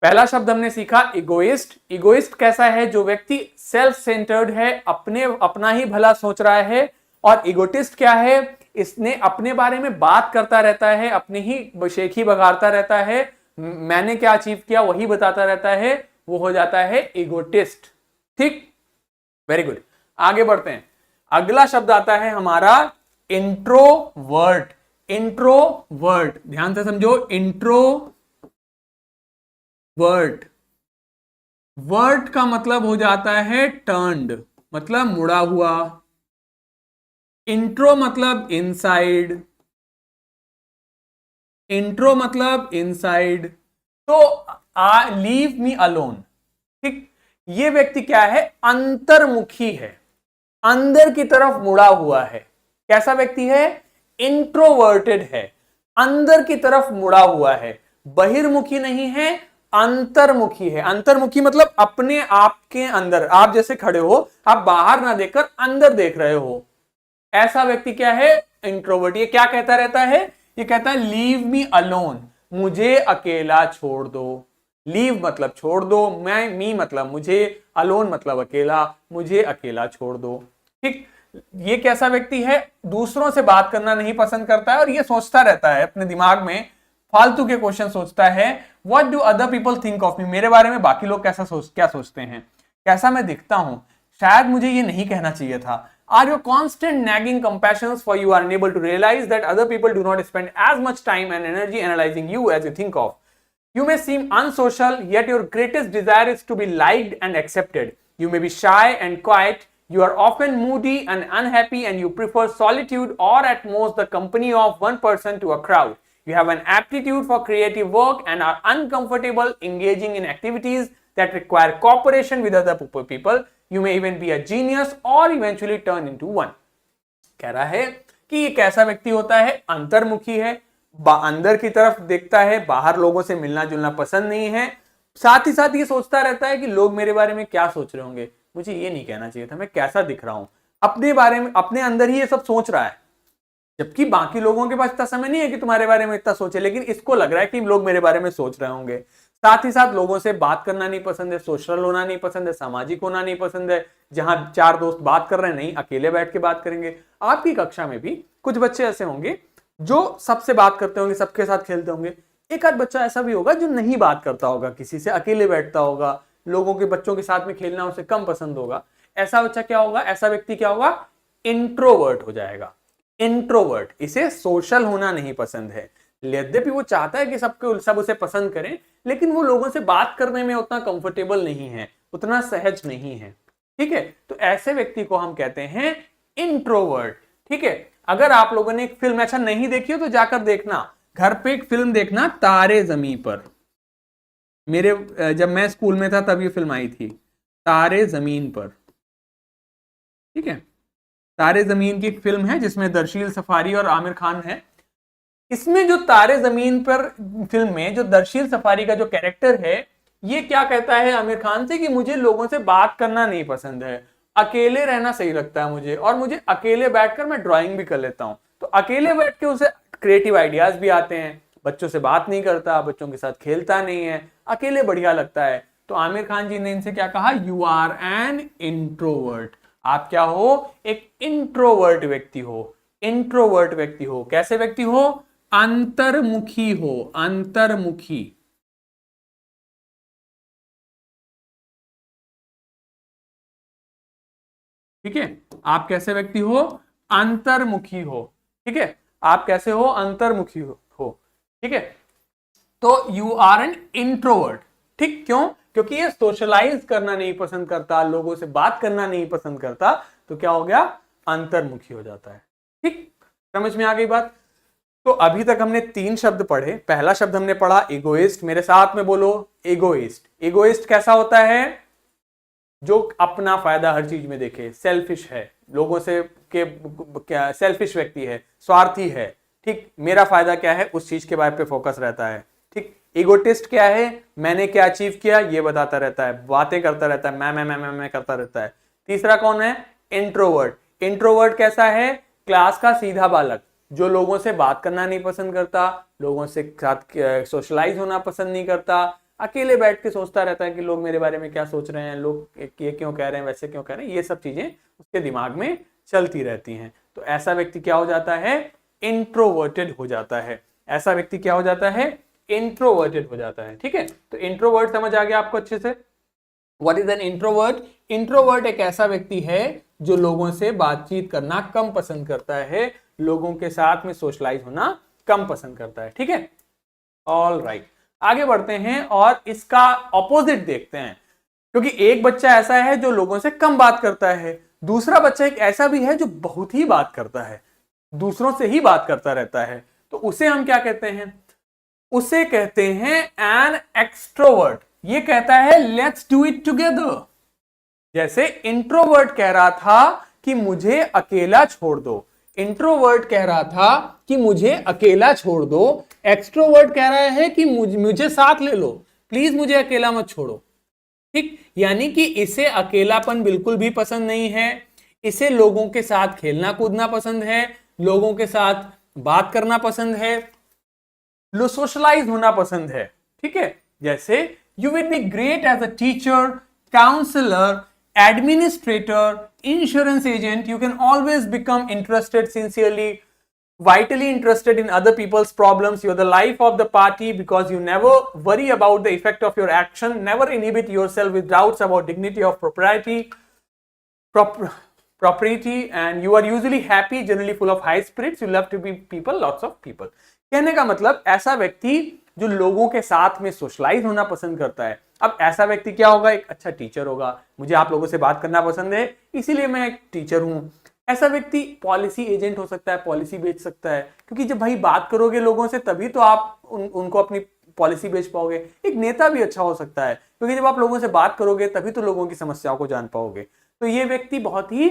Speaker 1: पहला शब्द हमने सीखा इगोइस्ट। इगोइस्ट कैसा है? जो व्यक्ति सेल्फ सेंटर्ड है, अपना ही भला सोच रहा है। और इगोटिस्ट क्या है? इसने अपने बारे में बात करता रहता है, अपनी ही शेखी बघारता रहता है, मैंने क्या अचीव किया वही बताता रहता है, वो हो जाता है इगोटिस्ट। ठीक, वेरी गुड। आगे बढ़ते हैं। अगला शब्द आता है हमारा इंट्रोवर्ट। इंट्रोवर्ट, ध्यान से समझो, इंट्रोवर्ट। वर्ट का मतलब हो जाता है टर्न्ड, मतलब मुड़ा हुआ। इंट्रो मतलब इनसाइड, इंट्रो मतलब इनसाइड। तो लीव मी अलोन। ठीक, ये व्यक्ति क्या है? अंतर्मुखी है, अंदर की तरफ मुड़ा हुआ है। कैसा व्यक्ति है? इंट्रोवर्टेड है, अंदर की तरफ मुड़ा हुआ है, बहिर्मुखी नहीं है, अंतर्मुखी है। अंतर्मुखी मतलब अपने आप के अंदर, आप जैसे खड़े हो, आप बाहर ना देखकर अंदर देख रहे हो। ऐसा व्यक्ति क्या है? इंट्रोवर्ट। ये क्या कहता रहता है? ये कहता है लीव मी अलोन, मुझे अकेला छोड़ दो। लीव मतलब छोड़ दो, मी मतलब मुझे, अलोन मतलब अकेला, मुझे अकेला छोड़ दो। ठीक, ये कैसा व्यक्ति है? दूसरों से बात करना नहीं पसंद करता है और ये सोचता रहता है अपने दिमाग में, फालतू के क्वेश्चन सोचता है। What do other people think of me, मेरे बारे में बाकी लोग क्या सोचते हैं, कैसा मैं दिखता हूं, शायद मुझे ये नहीं कहना चाहिए था। Are your constant nagging compassions for you are unable to realize that other people do not spend as much time and energy analyzing you as you think of. You may seem unsocial, yet your greatest desire is to be liked and accepted. You may be shy and quiet. You are often moody and unhappy, and you prefer solitude or at most the company of one person to a crowd. You have an aptitude for creative work and are uncomfortable engaging in activities that require cooperation with other people. You may even be a genius or eventually turn into one. कह रहा है कि ये कैसा व्यक्ति होता है? अंतर्मुखी है, अंदर की तरफ देखता है, बाहर लोगों से मिलना जुलना पसंद नहीं है। साथ ही साथ ये सोचता रहता है कि लोग मेरे बारे में क्या सोच रहे होंगे, मुझे ये नहीं कहना चाहिए था, मैं कैसा दिख रहा हूं। अपने बारे में, अपने अंदर ही ये सब सोच रहा है, जबकि बाकी लोगों के पास इतना समय नहीं है कि तुम्हारे बारे में इतना सोचे, लेकिन इसको लग रहा है कि लोग मेरे बारे में सोच रहे होंगे। साथ ही साथ लोगों से बात करना नहीं पसंद है, सोशल होना नहीं पसंद है, सामाजिक होना नहीं पसंद है। जहां चार दोस्त बात कर रहे हैं, नहीं, अकेले बैठ के बात करेंगे। आपकी कक्षा में भी कुछ बच्चे ऐसे होंगे जो सबसे बात करते होंगे, सबके साथ खेलते होंगे। एक आध बच्चा ऐसा भी होगा जो नहीं बात करता होगा किसी से, अकेले बैठता होगा, लोगों के बच्चों के साथ में खेलना उसे कम पसंद होगा। ऐसा बच्चा क्या होगा, ऐसा व्यक्ति क्या होगा, इंट्रोवर्ट हो जाएगा। इंट्रोवर्ट, इसे सोशल होना नहीं पसंद है। यद्यपि वो चाहता है कि सब उसे पसंद करें, लेकिन वो लोगों से बात करने में उतना कंफर्टेबल नहीं है, उतना सहज नहीं है। ठीक है, तो ऐसे व्यक्ति को हम कहते हैं इंट्रोवर्ट। ठीक है, अगर आप लोगों ने एक फिल्म अच्छा नहीं देखी हो तो जाकर देखना, घर पे एक फिल्म देखना, तारे जमीन पर। जब मैं स्कूल में था तब ये फिल्म आई थी, तारे जमीन पर। ठीक है, तारे जमीन की एक फिल्म है जिसमें दरशील सफारी और आमिर खान है। इसमें जो तारे जमीन पर फिल्म में जो दरशील सफारी का जो कैरेक्टर है, ये क्या कहता है आमिर खान से कि मुझे लोगों से बात करना नहीं पसंद है, अकेले रहना सही लगता है मुझे, और मुझे अकेले बैठकर मैं ड्राइंग भी कर लेता हूं। तो अकेले बैठ के उसे क्रिएटिव आइडियाज भी आते हैं, बच्चों से बात नहीं करता, बच्चों के साथ खेलता नहीं है, अकेले बढ़िया लगता है। तो आमिर खान जी ने इनसे क्या कहा, यू आर एन इंट्रोवर्ट। आप क्या हो, एक इंट्रोवर्ट व्यक्ति हो। इंट्रोवर्ट व्यक्ति हो, कैसे व्यक्ति हो, अंतर्मुखी हो, अंतर्मुखी। ठीक है, आप कैसे व्यक्ति हो, अंतर्मुखी हो। ठीक है, आप कैसे हो, अंतर्मुखी हो। ठीक है, तो यू आर एन इंट्रोवर्ट। ठीक, क्यों, क्योंकि ये सोशलाइज करना नहीं पसंद करता, लोगों से बात करना नहीं पसंद करता, तो क्या हो गया, अंतर्मुखी हो जाता है। ठीक, समझ में आ गई बात। तो अभी तक हमने 3 शब्द पढ़े। पहला शब्द हमने पढ़ा इगोइस्ट, मेरे साथ में बोलो, इगोइस्ट। इगोइस्ट कैसा होता है, जो अपना फायदा हर चीज में देखे, सेल्फिश है, लोगों से क्या, सेल्फिश व्यक्ति है, स्वार्थी है। ठीक, मेरा फायदा क्या है उस चीज के बारे पे फोकस रहता है। ठीक, इगोटिस्ट क्या है, मैंने क्या अचीव किया ये बताता रहता है, बातें करता रहता है, मैं करता रहता है। तीसरा कौन है, इंट्रोवर्ट। इंट्रोवर्ट कैसा है, क्लास का सीधा बालक, जो लोगों से बात करना नहीं पसंद करता, लोगों से साथ सोशलाइज होना पसंद नहीं करता, अकेले बैठ के सोचता रहता है कि लोग मेरे बारे में क्या सोच रहे हैं, लोग ये क्यों कह रहे हैं, वैसे क्यों कह रहे हैं, ये सब चीजें उसके दिमाग में चलती रहती हैं। तो ऐसा व्यक्ति क्या हो जाता है, इंट्रोवर्टेड हो जाता है। ऐसा व्यक्ति क्या हो जाता है, इंट्रोवर्टेड हो जाता है। ठीक है, तो इंट्रोवर्ट समझ आ गया आपको अच्छे से। What is an introvert, introvert एक ऐसा व्यक्ति है जो लोगों से बातचीत करना कम पसंद करता है, लोगों के साथ में सोशलाइज होना कम पसंद करता है। ठीक है, ऑल राइट, आगे बढ़ते हैं और इसका ऑपोजिट देखते हैं। क्योंकि एक बच्चा ऐसा है जो लोगों से कम बात करता है, दूसरा बच्चा एक ऐसा भी है जो बहुत ही बात करता है, दूसरों से ही बात करता रहता है। तो उसे हम क्या कहते हैं, उसे कहते हैं एन एक्सट्रोवर्ट। ये कहता है लेट्स डू इट टुगेदर। जैसे इंट्रोवर्ट कह रहा था कि मुझे अकेला छोड़ दो, इंट्रोवर्ट कह रहा था कि मुझे अकेला छोड़ दो, एक्सट्रोवर्ट कह रहा है कि मुझे साथ ले लो, प्लीज मुझे अकेला मत छोड़ो। ठीक, यानी कि इसे अकेलापन बिल्कुल भी पसंद नहीं है, इसे लोगों के साथ खेलना कूदना पसंद है, लोगों के साथ बात करना पसंद है, लो सोशलाइज होना पसंद है। ठीक है, जैसे you will be great as a teacher, counsellor, administrator, insurance agent. You can always become interested, sincerely, vitally interested in other people's problems. You're the life of the party because you never worry about the effect of your action, never inhibit yourself with doubts about dignity of propriety, and you are usually happy, generally full of high spirits. You love to be people, lots of people. कहने का मतलब ऐसा व्यक्ति जो लोगों के साथ में सोशलाइज होना पसंद करता है। अब ऐसा व्यक्ति क्या होगा, एक अच्छा टीचर होगा, मुझे आप लोगों से बात करना पसंद है इसीलिए मैं एक टीचर हूं। ऐसा व्यक्ति पॉलिसी एजेंट हो सकता है, पॉलिसी बेच सकता है, क्योंकि जब भाई बात करोगे लोगों से तभी तो आप उनको अपनी पॉलिसी बेच पाओगे। एक नेता भी अच्छा हो सकता है, क्योंकि जब आप लोगों से बात करोगे तभी तो लोगों की समस्याओं को जान पाओगे। तो ये व्यक्ति बहुत ही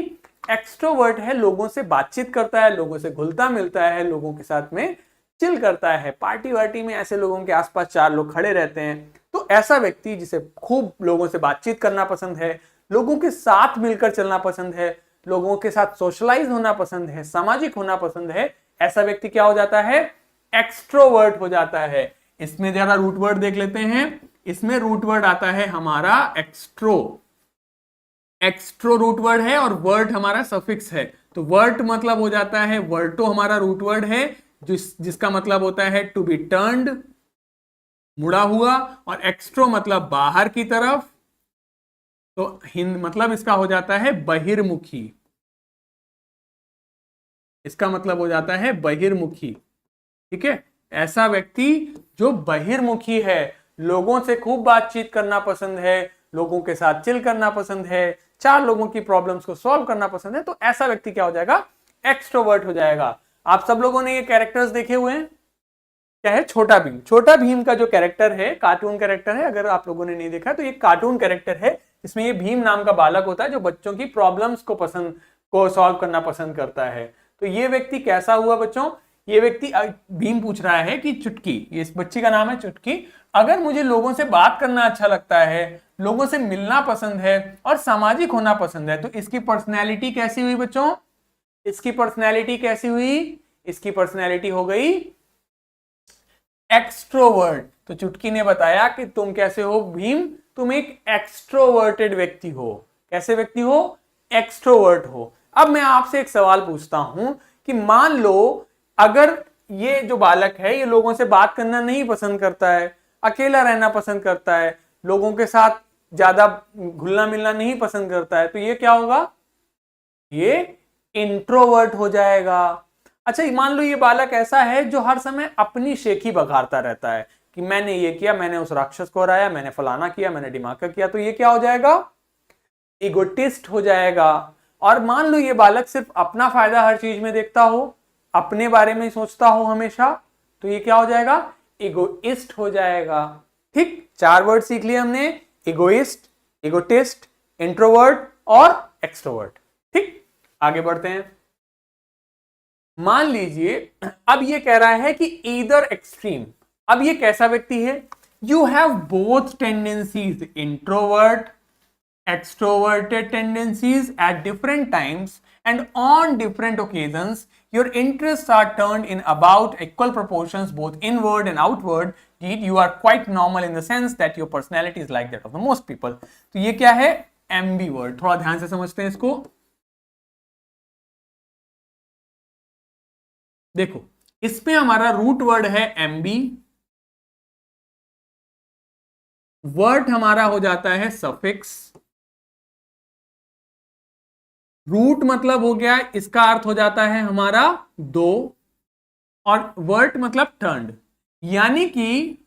Speaker 1: एक्सट्रोवर्ट है, लोगों से बातचीत करता है, लोगों से घुलता मिलता है, लोगों के साथ में चिल करता है, पार्टी वार्टी में ऐसे लोगों के आसपास 4 लोग खड़े रहते हैं। तो ऐसा व्यक्ति जिसे खूब लोगों से बातचीत करना पसंद है, लोगों के साथ मिलकर चलना पसंद है, लोगों के साथ सोशलाइज होना पसंद है, सामाजिक होना पसंद है, ऐसा व्यक्ति क्या हो जाता है, एक्सट्रोवर्ट हो जाता है। इसमें जरा रूट वर्ड देख लेते हैं, इसमें रूट वर्ड आता है हमारा एक्स्ट्रो। एक्स्ट्रो रूट वर्ड है और वर्ड हमारा सफिक्स है। तो वर्ड मतलब हो जाता है, वर्टो हमारा रूट वर्ड है जिसका मतलब होता है टू बी टर्न्ड, मुड़ा हुआ, और एक्स्ट्रो मतलब बाहर की तरफ। तो हिंद मतलब इसका हो जाता है बहिर्मुखी। इसका मतलब हो जाता है बहिर्मुखी। ठीक है, ऐसा व्यक्ति जो बहिर्मुखी है, लोगों से खूब बातचीत करना पसंद है, लोगों के साथ चिल करना पसंद है, चार लोगों की प्रॉब्लम्स को सॉल्व करना पसंद है, तो ऐसा व्यक्ति क्या हो जाएगा, एक्सट्रोवर्ट हो जाएगा। आप सब लोगों ने ये कैरेक्टर्स देखे हुए हैं, क्या है, छोटा भीम। छोटा भीम का जो कैरेक्टर है, कार्टून कैरेक्टर है, अगर आप लोगों ने नहीं देखा तो ये कार्टून कैरेक्टर है, जिसमें ये भीम नाम का बालक होता है जो बच्चों की प्रॉब्लम्स को सॉल्व करना पसंद करता है। तो ये व्यक्ति कैसा हुआ बच्चों, ये व्यक्ति, भीम पूछ रहा है कि चुटकी, ये इस बच्ची का नाम है चुटकी, अगर मुझे लोगों से बात करना अच्छा लगता है, लोगों से मिलना पसंद है और सामाजिक होना पसंद है, तो इसकी पर्सनैलिटी कैसी हुई बच्चों, इसकी पर्सनैलिटी कैसी हुई, इसकी पर्सनैलिटी हो गई एक्सट्रोवर्ट। तो चुटकी ने बताया कि तुम कैसे हो भीम, तुम एक एक्सट्रोवर्टेड व्यक्ति हो। कैसे व्यक्ति हो, एक्सट्रोवर्ट हो। अब मैं आपसे एक सवाल पूछता हूं कि मान लो अगर ये जो बालक है ये लोगों से बात करना नहीं पसंद करता है, अकेला रहना पसंद करता है, लोगों के साथ ज्यादा घुलना मिलना नहीं पसंद करता है, तो ये क्या होगा, ये इंट्रोवर्ट हो जाएगा। अच्छा, मान लो ये बालक ऐसा है जो हर समय अपनी शेखी बघारता रहता है कि मैंने ये किया, मैंने उस राक्षस को हराया, मैंने फलाना किया, मैंने दिमाग किया, तो ये क्या हो जाएगा, इगोटिस्ट हो जाएगा। और मान लो ये बालक सिर्फ अपना फायदा हर चीज में देखता हो, अपने बारे में सोचता हो हमेशा, तो ये क्या हो जाएगा, इगोइस्ट हो जाएगा। ठीक, चार वर्ड सीख लिए हमने, इगोइस्ट, इगोटिस्ट, इंट्रोवर्ट और एक्सट्रोवर्ट। ठीक, आगे बढ़ते हैं। मान लीजिए अब ये कह रहा है कि ईदर एक्सट्रीम। अब ये कैसा व्यक्ति है, you have both tendencies, introvert, extroverted tendencies at different times and on different occasions. Your interests are turned in about equal proportions both inward and outward. You are quite normal in the sense that your personality is like that of the most people. तो ये क्या है, ambivert। थोड़ा ध्यान से समझते हैं इसको। देखो, इसमें हमारा रूट वर्ड है एम्बी, वर्ड हमारा हो जाता है सफिक्स, रूट मतलब हो गया, इसका अर्थ हो जाता है हमारा दो, और वर्ट मतलब टर्न्ड। यानी कि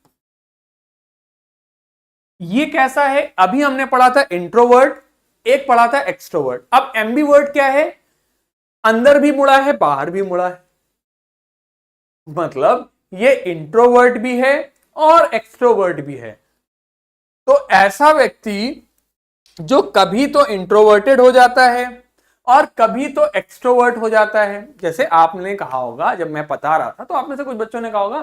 Speaker 1: ये कैसा है, अभी हमने पढ़ा था इंट्रोवर्ट, एक पढ़ा था एक्सट्रोवर्ट। अब एम्बीवर्ट क्या है, अंदर भी मुड़ा है बाहर भी मुड़ा है, मतलब ये इंट्रोवर्ट भी है और एक्सट्रोवर्ट भी है। तो ऐसा व्यक्ति जो कभी तो इंट्रोवर्टेड हो जाता है और कभी तो एक्सट्रोवर्ट हो जाता है। जैसे आपने कहा होगा, जब मैं बता रहा था तो आप में से कुछ बच्चों ने कहा होगा,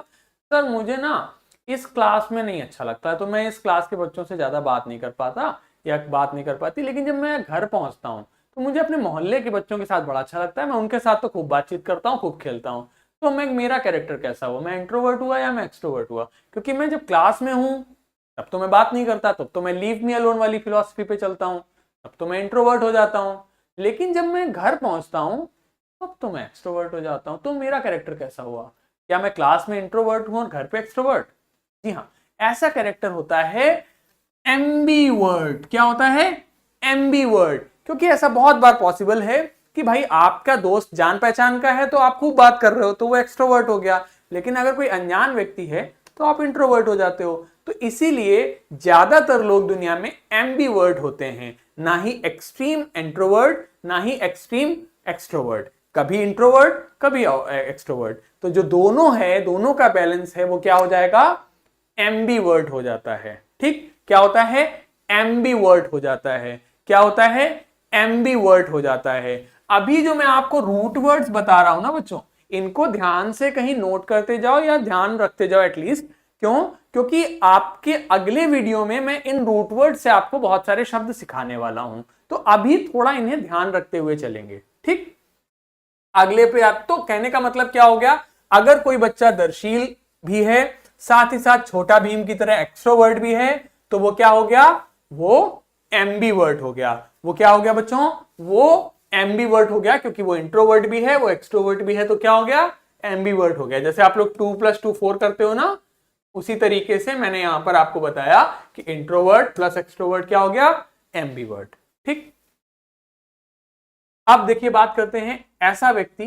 Speaker 1: सर मुझे ना इस क्लास में नहीं अच्छा लगता, तो मैं इस क्लास के बच्चों से ज्यादा बात नहीं कर पाता या बात नहीं कर पाती, लेकिन जब मैं घर पहुंचता हूं तो मुझे अपने मोहल्ले के बच्चों के साथ बड़ा अच्छा लगता है, मैं उनके साथ तो खूब बातचीत करता हूँ, खूब खेलता हूँ। तो मेरा कैरेक्टर कैसा हुआ, मैं इंट्रोवर्ट हुआ या मैं एक्सट्रोवर्ट हुआ? क्योंकि मैं जब क्लास में हूं तब तो मैं बात नहीं करता, तब तो मैं लीव मी अलोन वाली फिलॉसफी पे चलता हूं, तब तो मैं इंट्रोवर्ट हो जाता हूं। लेकिन जब मैं घर पहुंचता हूं तब तो मैं एक्सट्रोवर्ट हो जाता हूं। तो मेरा कैरेक्टर कैसा हुआ, क्या मैं क्लास में इंट्रोवर्ट हूं और घर पे एक्सट्रोवर्ट? जी हाँ, ऐसा कैरेक्टर होता है एम्बीवर्ट। क्या होता है, एम्बीवर्ट। क्योंकि ऐसा बहुत बार पॉसिबल है कि भाई आपका दोस्त जान पहचान का है तो आप खूब बात कर रहे हो तो वो एक्सट्रोवर्ट हो गया, लेकिन अगर कोई अनजान व्यक्ति है तो आप इंट्रोवर्ट हो जाते हो। तो इसीलिए ज्यादातर लोग दुनिया में एम्बीवर्ट होते हैं, ना ही एक्सट्रीम इंट्रोवर्ट ना ही एक्सट्रीम एक्सट्रोवर्ट, कभी इंट्रोवर्ट कभी एक्सट्रोवर्ट। तो जो दोनों है, दोनों का बैलेंस है, वो क्या हो जाएगा, एम्बीवर्ट हो जाता है। ठीक, क्या होता है, एम्बीवर्ट हो जाता है। क्या होता है, एम्बीवर्ट हो जाता है। अभी जो मैं आपको रूट वर्ड्स बता रहा हूं ना बच्चों, इनको ध्यान से कहीं नोट करते जाओ या ध्यान रखते जाओ एटलीस्ट। क्यों? क्योंकि आपके अगले वीडियो में मैं इन रूट वर्ड से आपको बहुत सारे शब्द सिखाने वाला हूं, तो अभी थोड़ा इन्हें ध्यान रखते हुए चलेंगे। ठीक, अगले पे आप, तो कहने का मतलब क्या हो गया, अगर कोई बच्चा दर्शील भी है साथ ही साथ छोटा भीम की तरह एक्सट्रोवर्ट भी है, तो वो क्या हो गया, वो एम्बीवर्ट हो गया। वो क्या हो गया बच्चों, वो एम्बीवर्ट हो गया, क्योंकि वो इंट्रोवर्ट भी है, वो एक्सट्रोवर्ट भी है, तो क्या हो गया, एम्बीवर्ट हो गया। जैसे आप लोग 2 + 2 4 करते हो ना, उसी तरीके से मैंने यहां पर आपको बताया कि इंट्रोवर्ट प्लस एक्सट्रोवर्ट क्या हो गया, एम्बीवर्ट। ठीक, अब देखिए बात करते हैं ऐसा व्यक्ति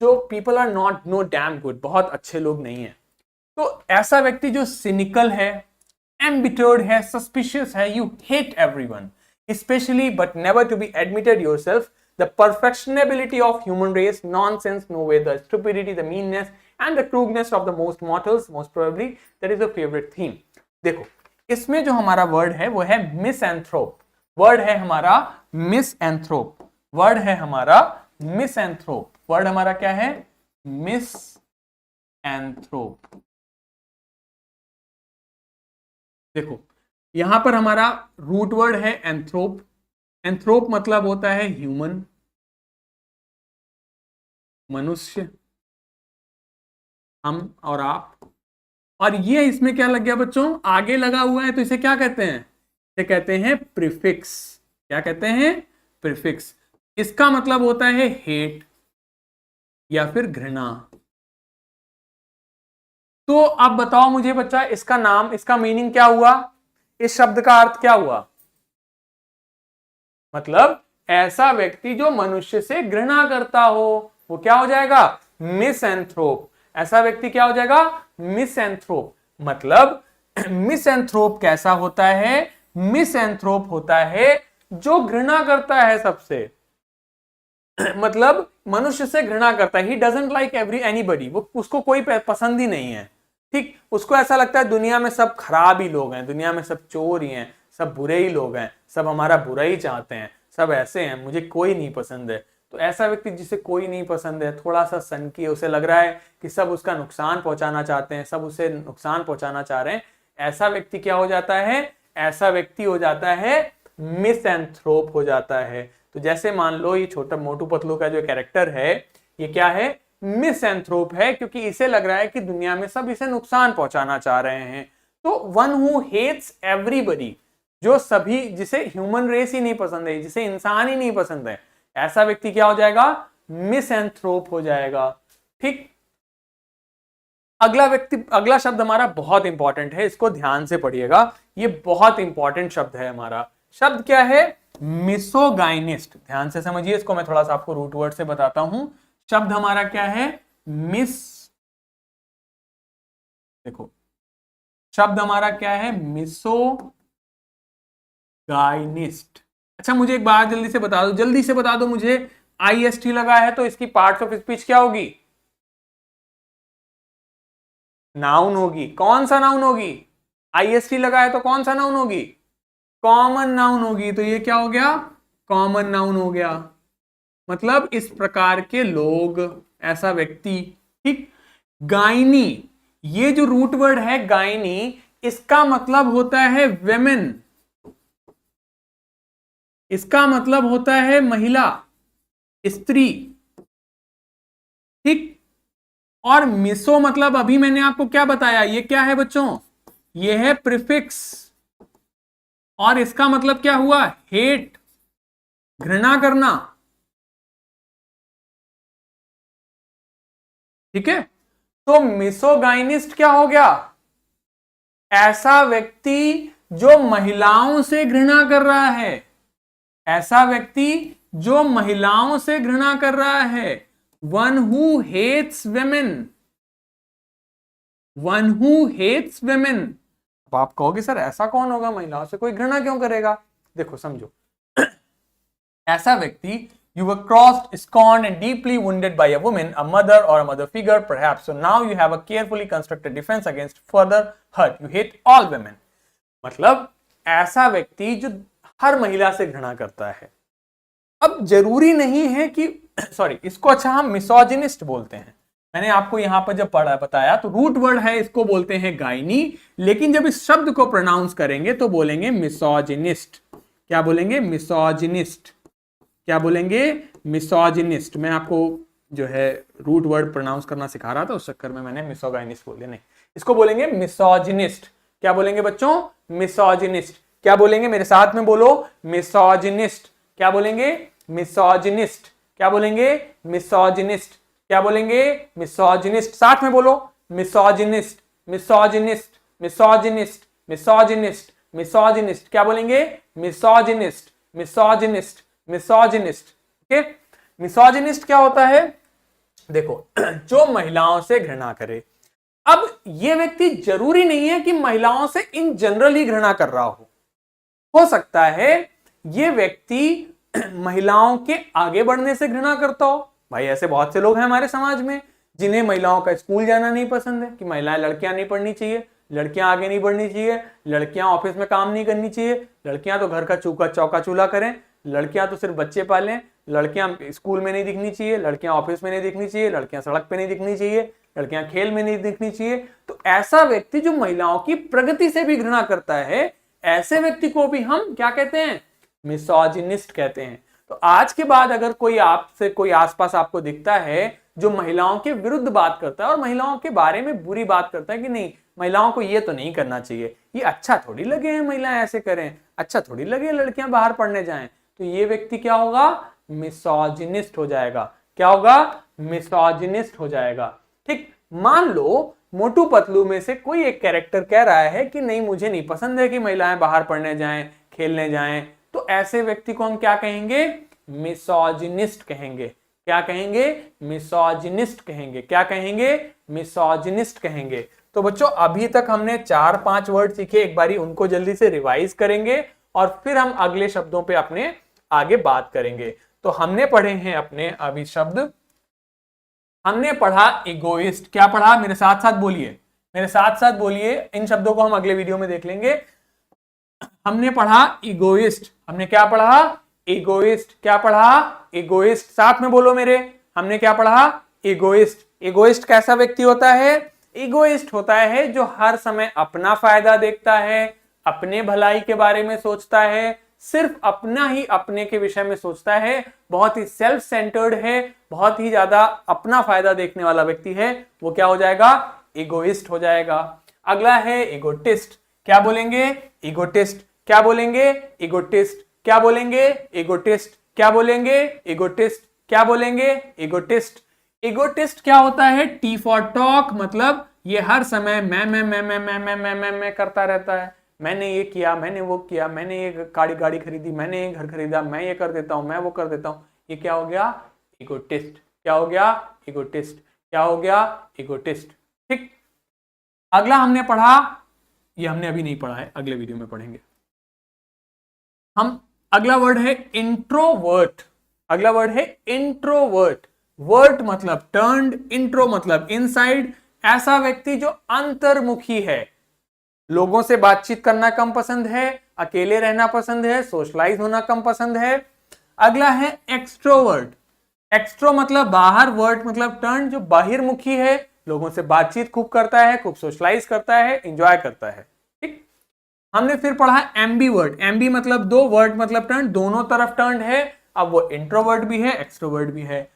Speaker 1: जो people are not no damn good, बहुत अच्छे लोग नहीं है। तो ऐसा व्यक्ति जो सिनिकल है, एम्बिटर्ड है, सस्पिशियस है, you hate everyone specially but never to be admitted yourself, the perfectionability of human race, nonsense, no way, the stupidity, the meanness and the crudeness of the most mortals, most probably that is a favorite theme। देखो इसमें जो हमारा वर्ड है वो है मिसएंथ्रोप, वर्ड है हमारा मिसएंथ्रोप, वर्ड है हमारा मिसएंथ्रोप, वर्ड हमारा क्या है, मिसएंथ्रोप। देखो यहां पर हमारा रूट वर्ड है एंथ्रोप, एंथ्रोप मतलब होता है ह्यूमन, मनुष्य, हम और आप, और ये इसमें क्या लग गया बच्चों, आगे लगा हुआ है, तो इसे क्या कहते हैं, इसे कहते हैं प्रीफिक्स। क्या कहते हैं, प्रीफिक्स। इसका मतलब होता है हेट या फिर घृणा। तो अब बताओ मुझे बच्चा, इसका नाम, इसका मीनिंग क्या हुआ, इस शब्द का अर्थ क्या हुआ, मतलब ऐसा व्यक्ति जो मनुष्य से घृणा करता हो, वो क्या हो जाएगा, मिसएंथ्रोप। ऐसा व्यक्ति क्या हो जाएगा, मिसएंथ्रोप। मतलब मिसएंथ्रोप कैसा होता है, मिसएंथ्रोप होता है जो घृणा करता है सबसे, मतलब मनुष्य से घृणा करता है, ही डजंट लाइक एनीबडी, वो उसको कोई पसंद ही नहीं है। ठीक, उसको ऐसा लगता है दुनिया में सब खराब ही लोग हैं, दुनिया में सब चोर ही हैं, सब बुरे ही लोग हैं, सब हमारा बुरा ही चाहते हैं, सब ऐसे हैं, मुझे कोई नहीं पसंद है। तो ऐसा व्यक्ति जिसे कोई नहीं पसंद है, थोड़ा सा सनकी है, उसे लग रहा है कि सब उसका नुकसान पहुंचाना चाहते हैं, सब उसे नुकसान पहुंचाना चाह रहे हैं, ऐसा व्यक्ति क्या हो जाता है, ऐसा व्यक्ति हो जाता है मिसएंथ्रोप हो जाता है। तो जैसे मान लो ये छोटा मोटू पतलू का जो कैरेक्टर है, ये क्या है, मिसएंथ्रोप है, क्योंकि इसे लग रहा है कि दुनिया में सब इसे नुकसान पहुंचाना चाह रहे हैं। तो वन हु हेट्स एवरीबडी, जो सभी, जिसे ह्यूमन रेस ही नहीं पसंद है, जिसे इंसान ही नहीं पसंद है, ऐसा व्यक्ति क्या हो जाएगा, मिसएंथ्रोप हो जाएगा। ठीक, अगला व्यक्ति, अगला शब्द हमारा बहुत इंपॉर्टेंट है, इसको ध्यान से पढ़िएगा, ये बहुत इंपॉर्टेंट शब्द है हमारा। शब्द क्या है, मिसोगाइनिस्ट। ध्यान से समझिए इसको, मैं थोड़ा सा आपको रूट वर्ड से बताता हूं। शब्द हमारा क्या है, देखो शब्द हमारा क्या है, मिसोगाइनिस्ट। अच्छा मुझे एक बात जल्दी से बता दो, जल्दी से बता दो मुझे, IST लगा है तो इसकी पार्ट्स ऑफ स्पीच क्या होगी, नाउन होगी। कौन सा नाउन होगी, IST लगा है तो कौन सा नाउन होगी, कॉमन नाउन होगी। तो ये क्या हो गया, कॉमन नाउन हो गया, मतलब इस प्रकार के लोग, ऐसा व्यक्ति। ठीक, गायनी, ये जो रूट वर्ड है गायनी, इसका मतलब होता है वेमेन, इसका मतलब होता है महिला, स्त्री। ठीक, और मिसो मतलब अभी मैंने आपको क्या बताया, ये क्या है बच्चों, ये है प्रीफिक्स, और इसका मतलब क्या हुआ, हेट, घृणा करना। ठीक है, तो मिसोगाइनिस्ट क्या हो गया, ऐसा व्यक्ति जो महिलाओं से घृणा कर रहा है, ऐसा व्यक्ति जो महिलाओं से घृणा कर रहा है, one who hates women, one who hates women. अब आप कहोगे सर ऐसा कौन होगा, महिलाओं से कोई घृणा क्यों करेगा। देखो समझो, ऐसा व्यक्ति, you were crossed, scorned and deeply wounded by a woman, a mother or a mother figure perhaps, so now you have a carefully constructed defense against further hurt, you hate all women। मतलब ऐसा व्यक्ति जो हर महिला से घृणा करता है। अब जरूरी नहीं है कि सॉरी, इसको अच्छा हम मिसोजिनिस्ट बोलते हैं। मैंने आपको यहां पर जब पढ़ा बताया तो रूट वर्ड है, इसको बोलते हैं गायनी, लेकिन जब इस शब्द को प्रोनाउंस करेंगे तो बोलेंगे मिसोजिनिस्ट। क्या बोलेंगे, मिसोजिनिस्ट। क्या बोलेंगे, मिसोजिनिस्ट। मैं आपको जो है रूट वर्ड प्रोनाउंस करना सिखा रहा था, उस चक्कर में मैंने मिसोगाइनिस्ट बोल दिया। नहीं, इसको बोलेंगे मिसोजिनिस्ट। क्या बोलेंगे बच्चों? मिसोजिनिस्ट। क्या बोलेंगे? मेरे साथ में बोलो, मिसोजिनिस्ट। क्या बोलेंगे? मिसोजिनिस्ट। क्या बोलेंगे? मिसोजिनिस्ट। क्या बोलेंगे? मिसोजिनिस्ट। साथ में बोलो, misogynist, misogynist, misogynist, misogynist, misogynist. क्या बोलेंगे? Misogynist, misogynist, misogynist. Okay, misogynist क्या होता है? देखो, जो महिलाओं से घृणा करे। अब यह व्यक्ति जरूरी नहीं है कि महिलाओं से इन जनरल ही घृणा कर रहा हो सकता है यह व्यक्ति महिलाओं के आगे बढ़ने से घृणा करता हो। भाई ऐसे बहुत से लोग हैं हमारे समाज में जिन्हें महिलाओं का स्कूल जाना नहीं पसंद है, कि महिलाएं, लड़कियां नहीं पढ़नी चाहिए, लड़कियां आगे नहीं बढ़नी चाहिए, लड़कियां ऑफिस में काम नहीं करनी चाहिए, लड़कियां तो घर का चौका चूल्हा करें, लड़कियां तो सिर्फ बच्चे पालें, लड़कियां स्कूल में नहीं दिखनी चाहिए, लड़कियां ऑफिस में नहीं दिखनी चाहिए, लड़कियां सड़क पे नहीं दिखनी चाहिए, लड़कियां खेल में नहीं दिखनी चाहिए। तो ऐसा व्यक्ति जो महिलाओं की प्रगति से भी घृणा करता है, ऐसे व्यक्ति को भी हम क्या कहते हैं? मिसोजिनिस्ट कहते हैं। तो आज के बाद अगर कोई आपसे, कोई आसपास आपको दिखता है जो महिलाओं के विरुद्ध बात करता है और महिलाओं के बारे में बुरी बात करता है कि नहीं, महिलाओं को ये तो नहीं करना चाहिए, ये अच्छा थोड़ी लगे हैं महिलाएं ऐसे करें, अच्छा थोड़ी लगे लड़कियां बाहर पढ़ने जाएं, तो ये व्यक्ति क्या होगा? मिसोजिनिस्ट हो जाएगा। क्या होगा? मिसोजिनिस्ट हो जाएगा। ठीक, मान लो मोटू पतलू में से कोई एक कैरेक्टर कह रहा है कि नहीं, मुझे नहीं पसंद है कि महिलाएं बाहर पढ़ने जाएं, खेलने जाएं, तो ऐसे व्यक्ति को हम क्या कहेंगे? मिसोजिनिस्ट कहेंगे। क्या कहेंगे? मिसोजिनिस्ट कहेंगे। क्या कहेंगे? मिसोजिनिस्ट कहेंगे। तो बच्चों अभी तक हमने 4-5 वर्ड सीखे, एक बारी उनको जल्दी से रिवाइज करेंगे और फिर हम अगले शब्दों पे अपने आगे बात करेंगे। तो हमने पढ़े हैं अपने अभी शब्द, हमने पढ़ा इगोइस्ट। क्या पढ़ा? मेरे साथ साथ बोलिए, मेरे साथ साथ बोलिए, इन शब्दों को हम अगले वीडियो में देख लेंगे। हमने पढ़ा इगोइस्ट। हमने क्या पढ़ा? इगोइस्ट। क्या पढ़ा? इगोइस्ट। साथ में बोलो मेरे, हमने क्या पढ़ा? इगोइस्ट। इगोइस्ट कैसा व्यक्ति होता है? इगोइस्ट होता है जो हर समय अपना फायदा देखता है, अपने भलाई के बारे में सोचता है, सिर्फ अपना ही अपने के विषय में सोचता है, बहुत ही सेल्फ सेंटर्ड है, बहुत ही ज्यादा अपना फायदा देखने वाला व्यक्ति है, वो क्या हो जाएगा? इगोइस्ट हो जाएगा। अगला है इगोटिस्ट। क्या बोलेंगे? इगोटिस्ट। क्या बोलेंगे? इगोटिस्ट। क्या बोलेंगे? इगोटिस्ट। क्या बोलेंगे? इगोटिस्ट। क्या बोलेंगे? इगोटिस्ट। इगोटिस्ट क्या होता है? टी फॉर टॉक, मतलब ये हर समय मैं करता रहता है। मैंने ये किया, मैंने वो किया, मैंने ये गाड़ी खरीदी, मैंने ये घर खरीदा, मैं ये कर देता हूं, मैं वो कर देता हूं। ये क्या हो गया? इगोटिस्ट। क्या हो गया? इगोटिस्ट। क्या हो गया? इगोटिस्ट। ठीक, अगला हमने पढ़ा, ये हमने अभी नहीं पढ़ा है, अगले वीडियो में पढ़ेंगे हम। अगला वर्ड है इंट्रोवर्ट। अगला वर्ड है इंट्रोवर्ट। वर्ट मतलब टर्न्ड, इंट्रो मतलब इनसाइड। ऐसा व्यक्ति जो अंतर्मुखी है, लोगों से बातचीत करना कम पसंद है, अकेले रहना पसंद है, सोशलाइज होना कम पसंद है। अगला है एक्सट्रोवर्ट। एक्सट्रो मतलब बाहर, वर्ट मतलब टर्न, जो बाहिर्मुखी है, लोगों से बातचीत खूब करता है, खूब सोशलाइज करता है, एंजॉय करता है। ठीक, हमने फिर पढ़ा एम्बीवर्ट। एम्बी मतलब दो, वर्ट मतलब टर्न, दोनों तरफ टर्न है। अब वो इंट्रोवर्ट भी है, एक्सट्रोवर्ट भी है।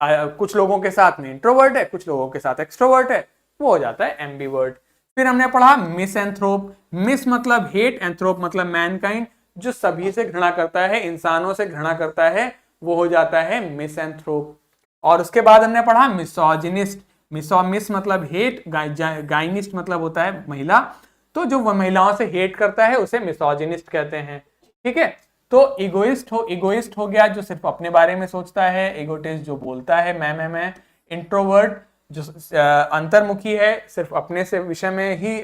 Speaker 1: कुछ लोगों के साथ में इंट्रोवर्ट है, कुछ लोगों के साथ एक्सट्रोवर्ट है, वो हो जाता है एम्बीवर्ट। फिर हमने पढ़ा मिसएंथ्रोप। मिस मतलब हेट, एंथ्रोप मतलब मैनकाइंड, जो सभी से घृणा करता है, इंसानों से घृणा करता है, वो हो जाता है मिसएंथ्रोप। और उसके बाद हमने पढ़ा मिसोजिनिस्ट। मिस मतलब हेट, गाइनिस्ट मतलब होता है महिला, तो जो वह महिलाओं से हेट करता है उसे मिसोजिनिस्ट कहते हैं। ठीक है, तो इगोइस्ट हो गया जो सिर्फ अपने बारे में सोचता है, इगोटिस्ट जो बोलता है मैं। इंट्रोवर्ट जो अंतर्मुखी है, सिर्फ अपने से विषय में ही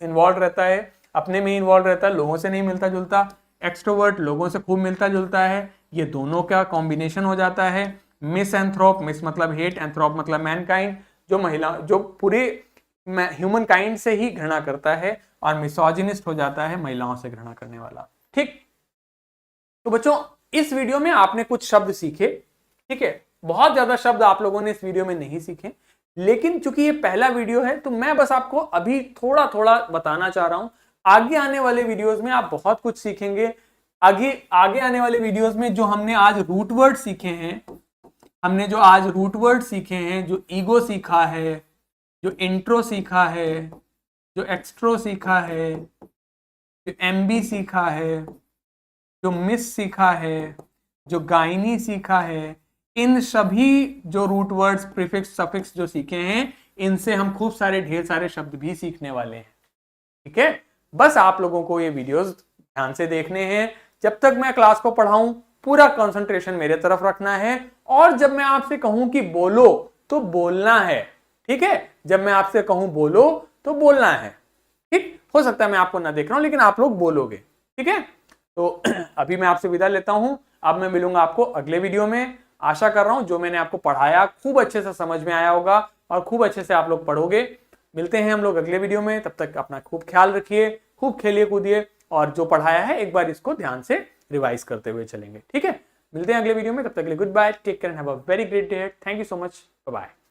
Speaker 1: इन्वॉल्व रहता है, अपने में ही इन्वॉल्व रहता है, लोगों से नहीं मिलता जुलता। एक्सट्रोवर्ट लोगों से खूब मिलता जुलता है, ये दोनों का कॉम्बिनेशन हो जाता है। मिसएंथ्रोप, मिस मतलब हेट, एंथ्रोप मतलब मैनकाइंड, जो महिला, जो पूरे ह्यूमन काइंड से ही घृणा करता है, और मिसोजिनिस्ट हो जाता है महिलाओं से घृणा करने वाला। ठीक, तो बच्चों इस वीडियो में आपने कुछ शब्द सीखे। ठीक है, बहुत ज्यादा शब्द आप लोगों ने इस वीडियो में नहीं सीखे, लेकिन चूंकि ये पहला वीडियो है तो मैं बस आपको अभी थोड़ा थोड़ा बताना चाह रहा हूं। आगे आने वाले वीडियोस में आप बहुत कुछ सीखेंगे। आगे आने वाले वीडियोस में जो हमने आज रूट वर्ड सीखे हैं, हमने जो आज रूट वर्ड सीखे हैं, जो ईगो सीखा है, जो इंट्रो सीखा है, जो एक्सट्रो सीखा है, जो एमबी सीखा है, जो मिस सीखा है, जो गाइनी सीखा है, इन सभी जो रूट वर्ड्स, प्रीफिक्स, सफिक्स जो सीखे हैं, इनसे हम खूब सारे ढेर सारे शब्द भी सीखने वाले हैं। ठीक है, बस आप लोगों को ये वीडियोस ध्यान से देखने हैं। जब तक मैं क्लास को पढ़ाऊं पूरा कंसंट्रेशन मेरे तरफ रखना है, और जब मैं आपसे कहूं कि बोलो तो बोलना है। ठीक है, जब मैं आपसे कहूं बोलो तो बोलना है। ठीक, हो सकता है मैं आपको ना देख रहा हूं लेकिन आप लोग बोलोगे। ठीक है, तो अभी मैं आपसे विदा लेता हूं। अब मैं मिलूंगा आपको अगले वीडियो में। आशा कर रहा हूं जो मैंने आपको पढ़ाया खूब अच्छे से समझ में आया होगा और खूब अच्छे से आप लोग पढ़ोगे। मिलते हैं हम लोग अगले वीडियो में, तब तक अपना खूब ख्याल रखिए, खूब खेलिए कूदिए, और जो पढ़ाया है एक बार इसको ध्यान से रिवाइज करते हुए चलेंगे। ठीक है, मिलते हैं अगले वीडियो में, तब तक के लिए good bye, take care and have a very great day. Thank you so much, bye bye.